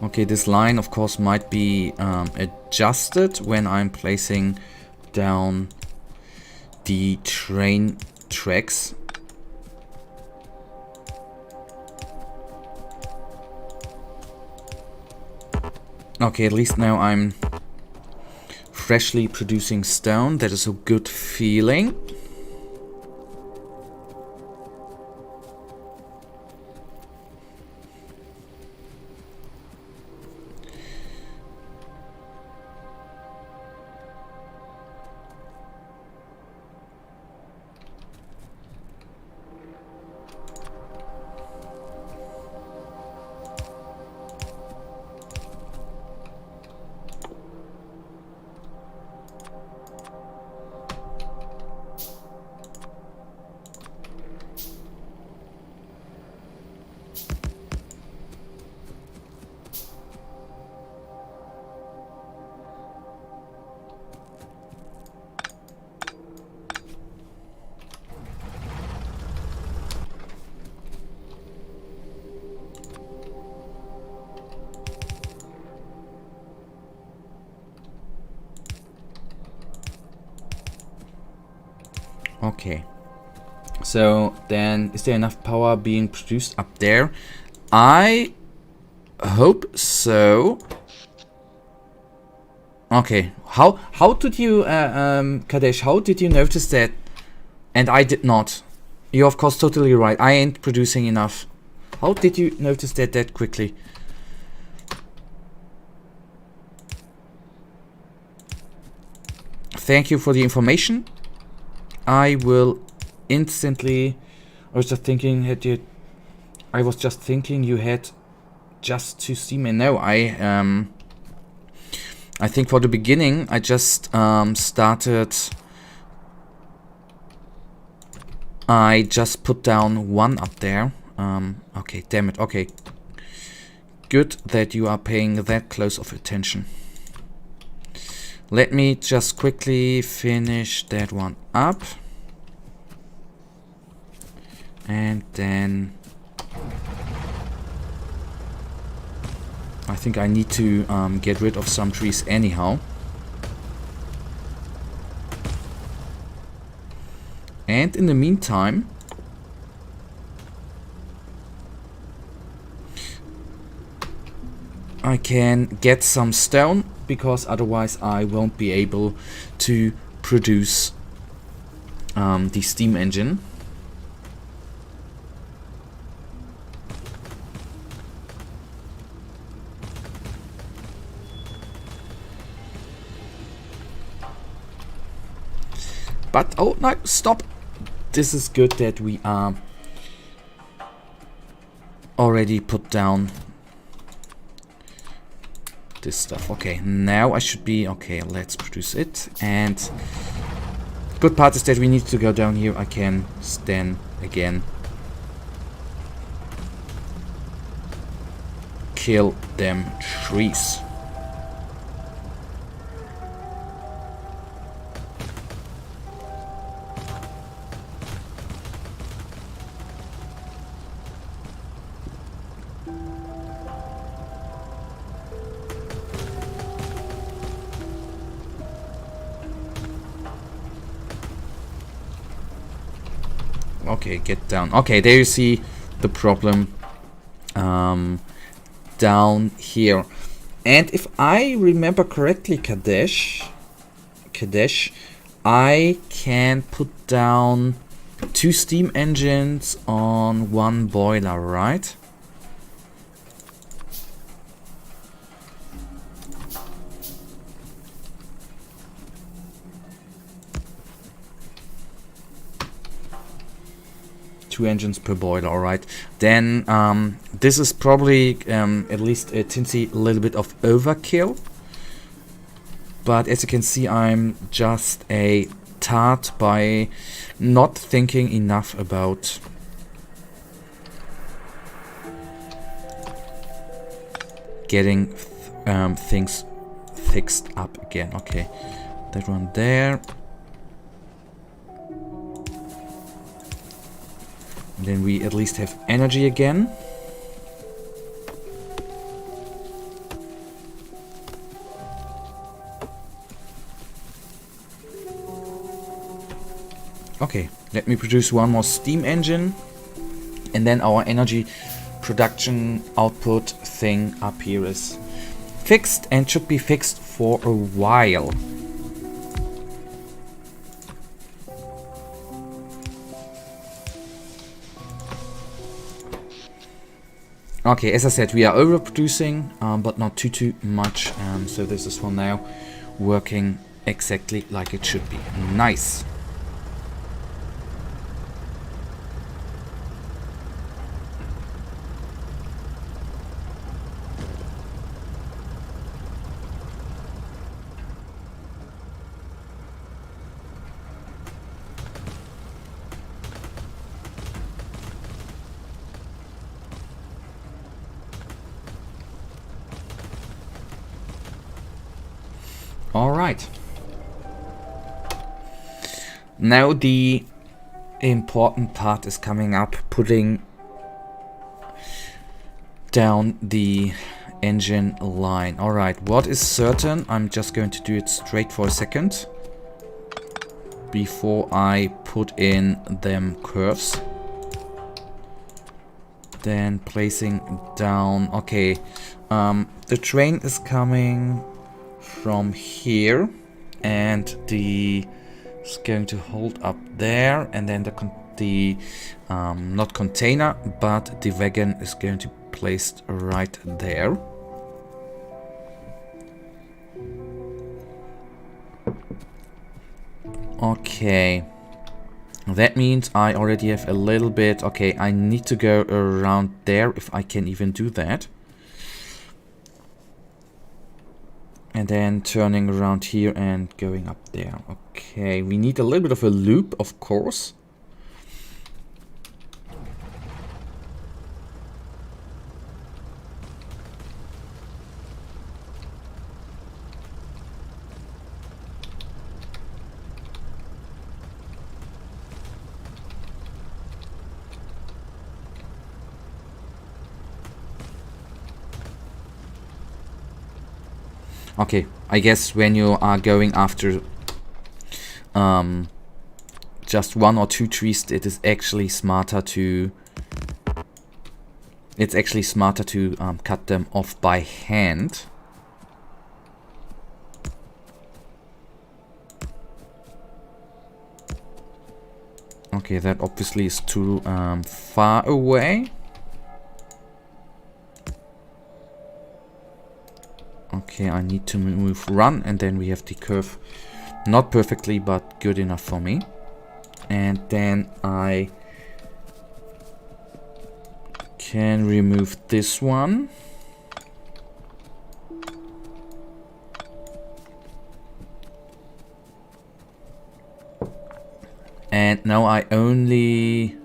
Okay, this line, of course, might be adjusted when I'm placing down the train tracks. Okay, at least now I'm freshly producing stone. That is a good feeling. Okay. So then, is there enough power being produced up there? I hope so. Okay. How did you, Kadesh? How did you notice that? And I did not. You're of course totally right. I ain't producing enough. How did you notice that quickly? Thank you for the information. I will instantly. I was just thinking you had just 2 steam, and no, I think for the beginning I just started. I just put down 1 up there. Okay, damn it. Okay, good that you are paying that close of attention. Let me just quickly finish that one up. And then I think I need to get rid of some trees anyhow. And in the meantime, I can get some stone, because otherwise I won't be able to produce the steam engine. But, oh no, stop! This is good that we are already put down this stuff. Okay, now I should be... Okay, let's produce it. And good part is that we need to go down here. I can then again kill them trees. Okay, get down. Okay, there you see the problem down here. And if I remember correctly, Kadesh, I can put down 2 steam engines on 1 boiler, right? Two engines per boiler, alright. Then this is probably at least a tinsy little bit of overkill. But as you can see, I'm just a tart by not thinking enough about getting things fixed up again. Okay, that one there. Then we at least have energy again. Okay, let me produce 1 more steam engine. And then our energy production output thing up here is fixed and should be fixed for a while. Okay, as I said, we are overproducing, but not too much. So this is for now working exactly like it should be. Nice. Alright. Now the important part is coming up, putting down the engine line. Alright, what is certain? I'm just going to do it straight for a second. before I put in them curves. Then placing down. Okay, the train is coming from here, and it's going to hold up there, and then the not container, but the wagon is going to be placed right there. Okay, that means I already have a little bit. Okay, I need to go around there, if I can even do that. And then turning around here and going up there. Okay, we need a little bit of a loop, of course. Okay, I guess when you are going after just 1 or 2 trees, it is actually smarter to cut them off by hand. Okay, that obviously is too far away. Okay, I need to move run, and then we have the curve. Not perfectly, but good enough for me. And then I can remove this one. And now I only...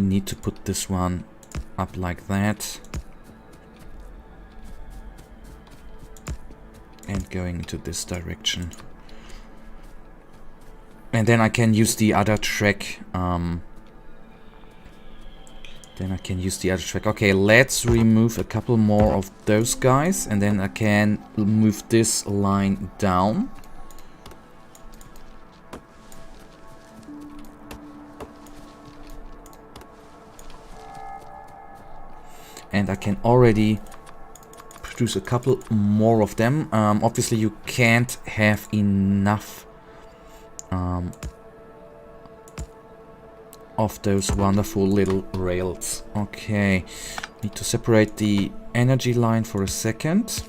need to put this one up like that. And going into this direction. And then I can use the other track. Okay, let's remove a couple more of those guys. And then I can move this line down. And I can already produce a couple more of them. Obviously you can't have enough of those wonderful little rails. Okay, need to separate the energy line for a second.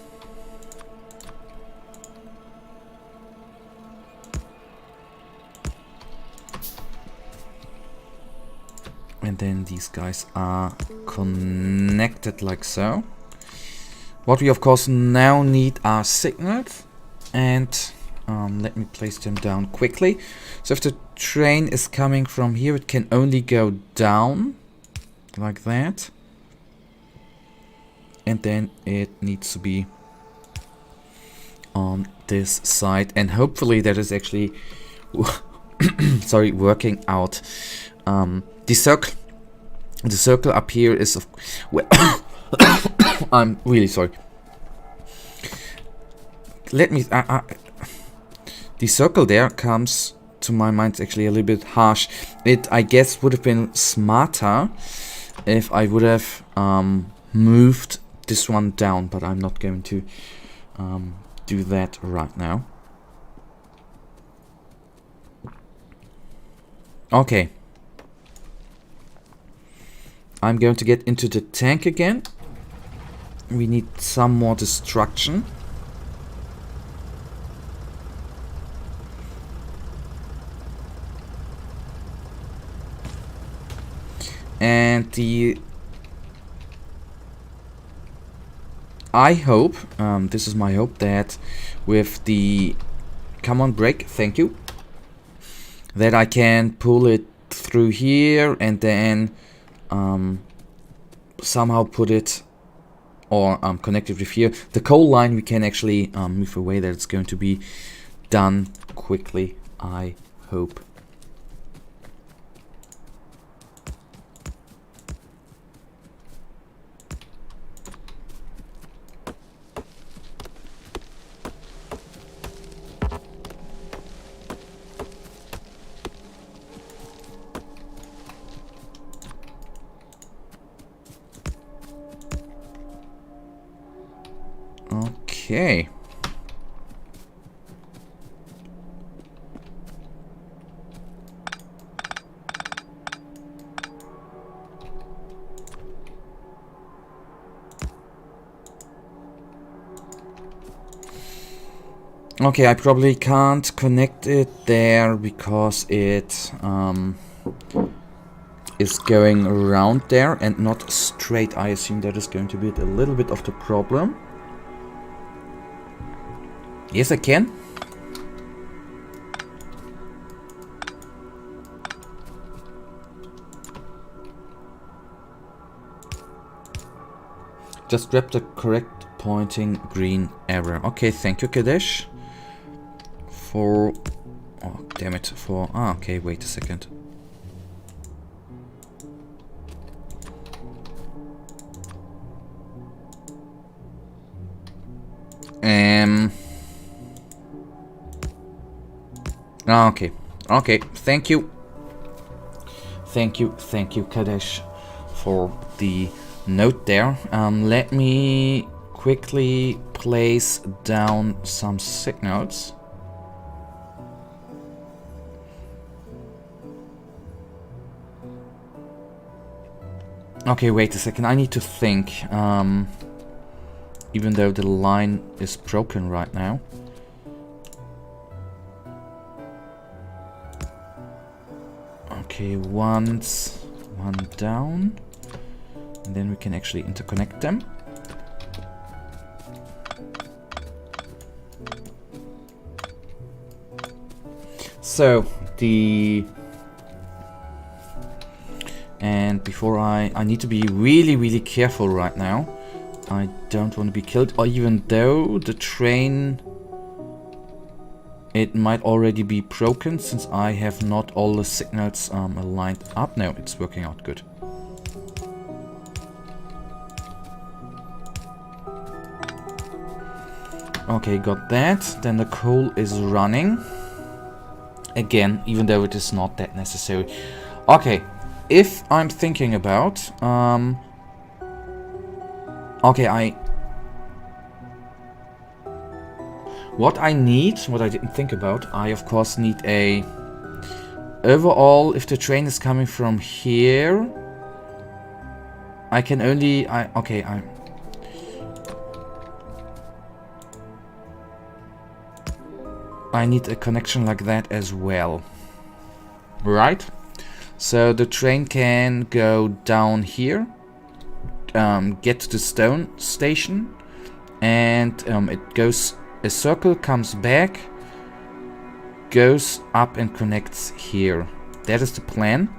And then these guys are connected like so. What we of course now need are signals, and let me place them down quickly. So if the train is coming from here, it can only go down like that, and then it needs to be on this side, and hopefully that is actually sorry, working out. The circle up here is of well, I'm really sorry. Let me the circle there comes to my mind actually a little bit harsh. It, I guess, would have been smarter if I would have moved this one down, but I'm not going to do that right now. Okay. I'm going to get into the tank again. We need some more destruction. And I hope, this is my hope, that with the, come on, break, thank you, that I can pull it through here and then somehow put it or connected with here. The coal line we can actually move away. That it's going to be done quickly, I hope. Okay. Okay, I probably can't connect it there because it is going around there and not straight. I assume that is going to be a little bit of the problem. Yes, I can. Just grab the correct pointing green arrow. Okay, thank you, Kadesh. For... oh, damn it. For... ah, okay, wait a second. Okay. Okay, thank you. Thank you, Kadesh, for the note there. Let me quickly place down some signals. Okay, wait a second. I need to think. Even though the line is broken right now. Okay, one down. And then we can actually interconnect them. So, and before I need to be really careful right now. I don't want to be killed, or even though the train, it might already be broken since I have not all the signals aligned up. No, it's working out good. Okay, got that. Then the coal is running again, even though it is not that necessary. Okay, if I'm thinking about okay, what I didn't think about, I of course need a overall. If the train is coming from here, I can only I need a connection like that as well, right? So the train can go down here, get to the stone station, and it goes, a circle comes back, goes up and connects here. That is the plan.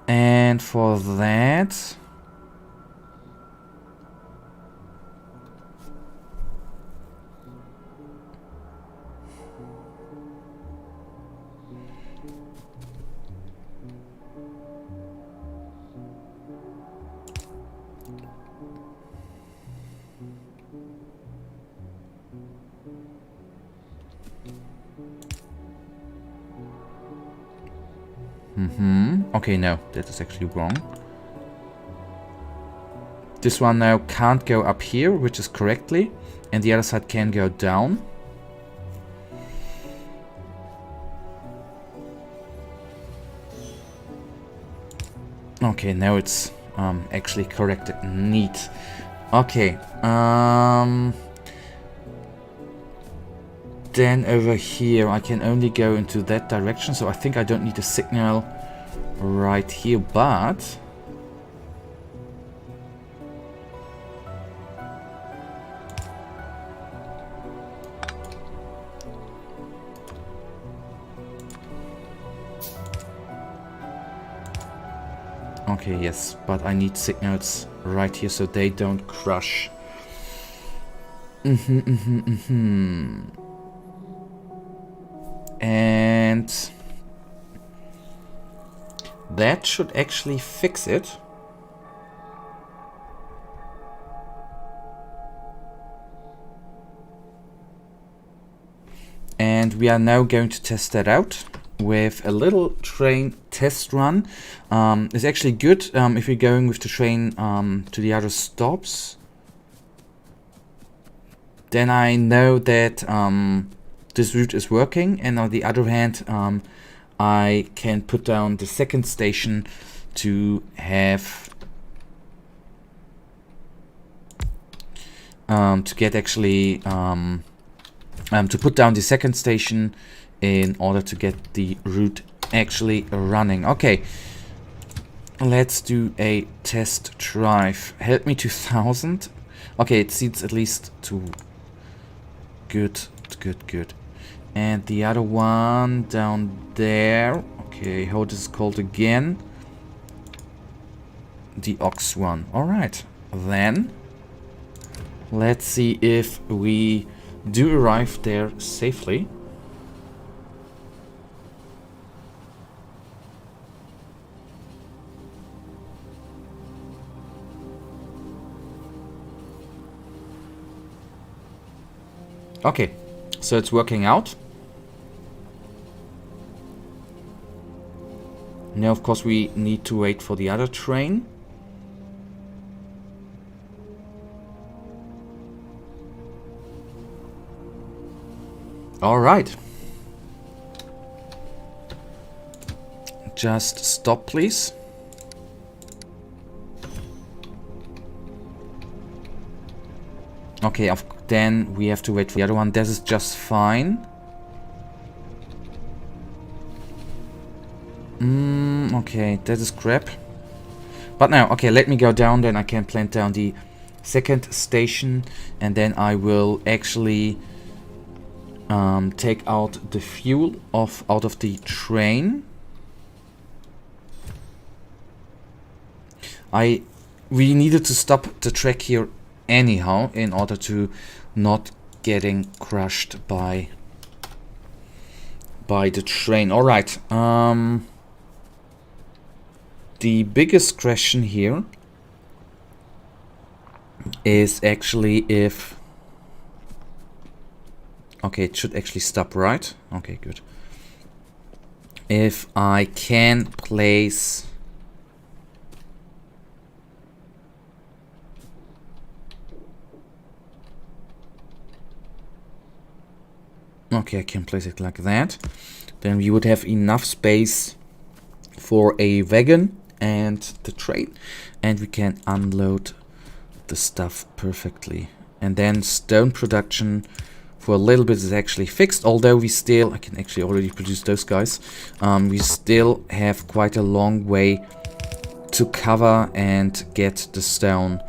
And for that, okay, no, that is actually wrong. This one now can't go up here, which is correctly, and the other side can go down. Okay, now it's actually corrected. Neat. Okay. Then over here, I can only go into that direction, so I think I don't need a signal right here, but Okay, yes, but I need signals right here so they don't crush. And that should actually fix it. And we are now going to test that out with a little train test run. It's actually good if you're going with the train to the other stops. Then I know that this route is working, and on the other hand, I can put down the second station to have to get actually to put down the second station in order to get the route actually running. Okay, let's do a test drive. Help me to 1000. Okay, it seems at least to good. And the other one down there. Okay, how this is called again? The Ox one. Alright, then let's see if we do arrive there safely. Okay, so it's working out. Now, of course, we need to wait for the other train. All right. Just stop, please. Okay, then we have to wait for the other one. This is just fine. Okay, that is crap. But now, okay, let me go down, then I can plant down the second station, and then I will actually take out the fuel out of the train. We needed to stop the track here anyhow in order to not getting crushed by the train. All right. The biggest question here is actually if... Okay, it should actually stop, right? Okay, good. If I can place... Okay, I can place it like that. Then we would have enough space for a wagon and the train, and we can unload the stuff perfectly. And then stone production for a little bit is actually fixed, although we still, I can actually already produce those guys. We still have quite a long way to cover and get the stone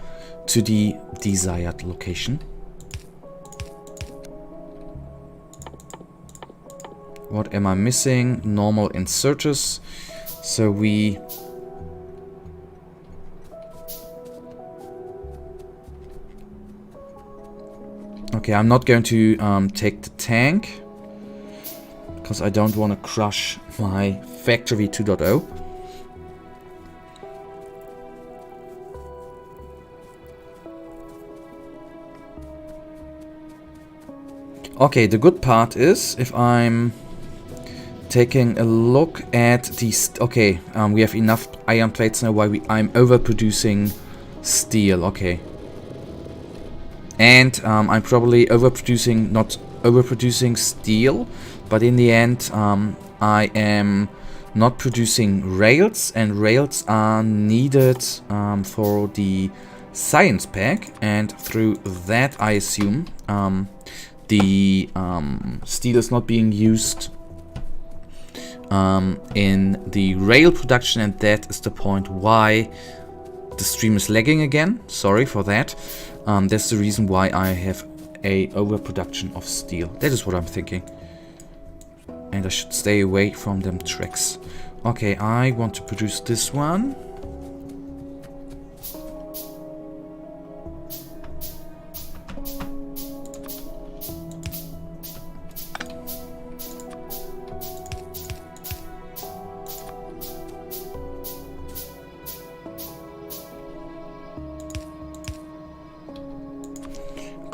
to the desired location. What am I missing? Normal inserters. So we... Okay, I'm not going to take the tank, because I don't want to crush my Factory 2.0. Okay, the good part is, if I'm taking a look at these... Okay, we have enough iron plates now while I'm overproducing steel. Okay. And I'm probably overproducing, not overproducing steel, but in the end I am not producing rails, and rails are needed for the science pack, and through that I assume the steel is not being used in the rail production, and that is the point why the stream is lagging again. Sorry for that. That's the reason why I have a overproduction of steel. That is what I'm thinking. And I should stay away from them tracks. Okay, I want to produce this one.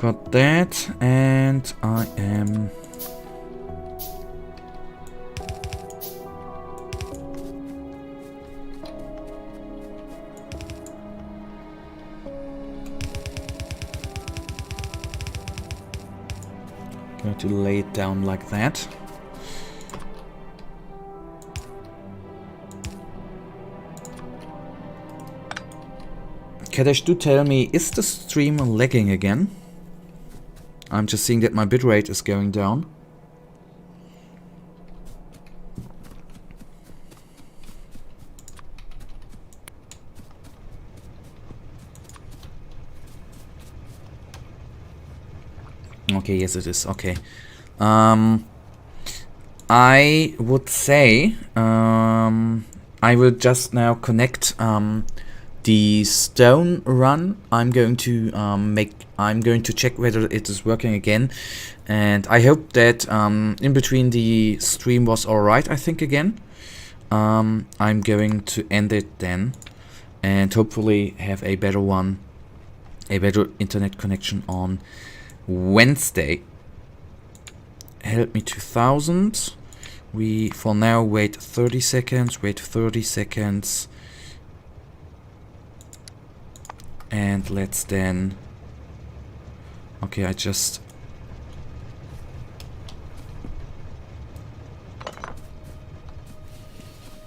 Got that, and I am... going to lay it down like that. Kadesh, do tell me, is the stream lagging again? I'm just seeing that my bitrate is going down. Okay, yes it is. Okay. I would say I will just now connect the stone run. I'm going to check whether it is working again, and I hope that in between the stream was alright. I think again. I'm going to end it then, and hopefully have a better one, a better internet connection on Wednesday. Help me 2000. We for now wait 30 seconds. Wait 30 seconds. And let's then... Okay, I just...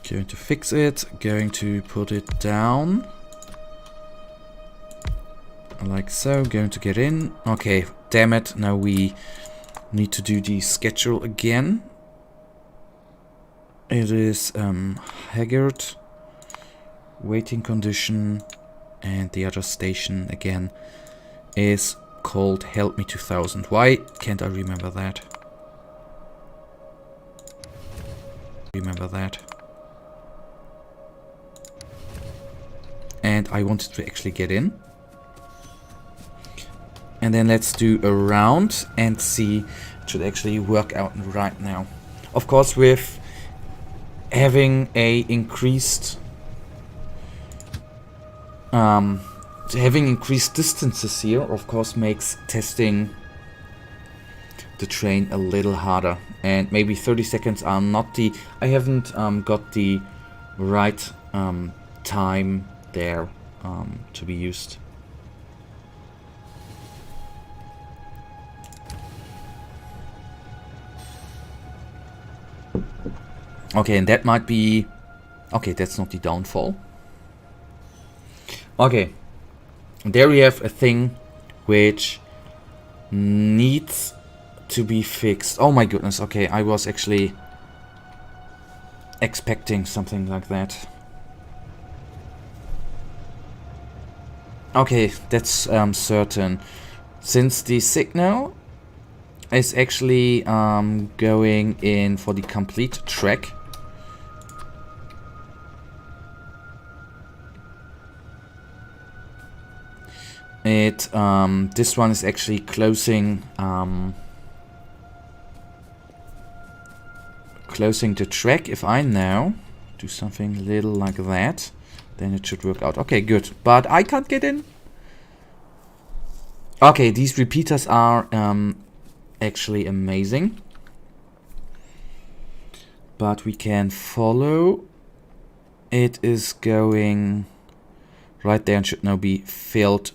Going to fix it. Going to put it down. Like so. Going to get in. Okay, damn it. Now we need to do the schedule again. It is Haggard. Waiting condition. And the other station again is called Help Me 2000. Why can't I remember that? Remember that. And I wanted to actually get in. And then let's do a round and see. It should actually work out right now. Of course, with having a increased having increased distances here, of course, makes testing the train a little harder. And maybe 30 seconds are not the... I haven't got the right time there to be used. Okay, and that might be... Okay, that's not the downfall. Okay, there we have a thing which needs to be fixed. Oh my goodness, okay, I was actually expecting something like that. Okay, that's certain. Since the signal is actually going in for the complete track, it this one is actually closing closing the track. If I now do something little like that, then it should work out. Okay, good. But I can't get in. Okay, these repeaters are actually amazing. But we can follow. It is going right there and should now be filled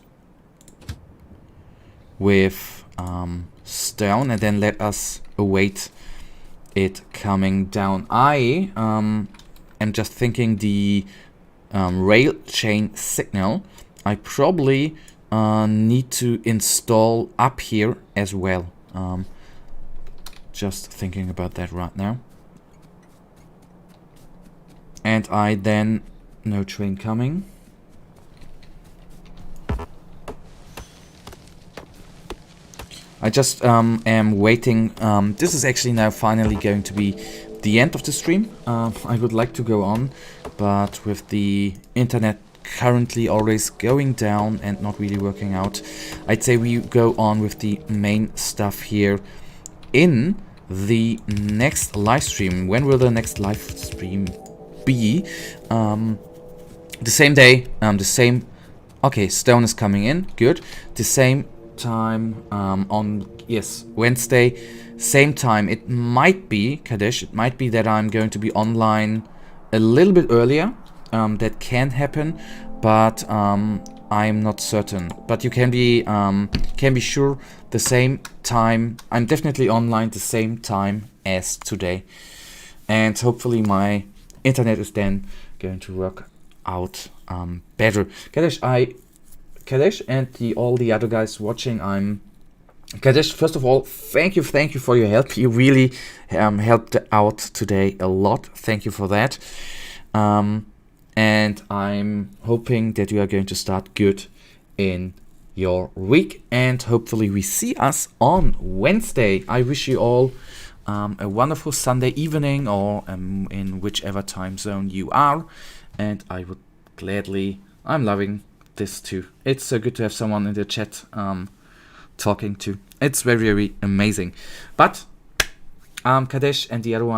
with stone, and then let us await it coming down. I am just thinking the rail chain signal I probably need to install up here as well. Just thinking about that right now. And I then... No train coming. I just am waiting. This is actually now finally going to be the end of the stream. I would like to go on, but with the internet currently always going down and not really working out, I'd say we go on with the main stuff here in the next live stream. When will the next live stream be? The same day, the same... Okay, stone is coming in, good. The same time on, yes, Wednesday, same time. It might be, Kadesh, it might be that I'm going to be online a little bit earlier. That can happen, but I'm not certain. But you can be sure the same time. I'm definitely online the same time as today, and hopefully my internet is then going to work out better. Kadesh, and all the other guys watching, Kadesh, first of all, thank you for your help. You really helped out today a lot. Thank you for that. And I'm hoping that you are going to start good in your week, and hopefully we see us on Wednesday. I wish you all a wonderful Sunday evening, or in whichever time zone you are, and I would gladly, I'm loving this too. It's so good to have someone in the chat talking to. It's very, very amazing. But Kadesh and the other ones,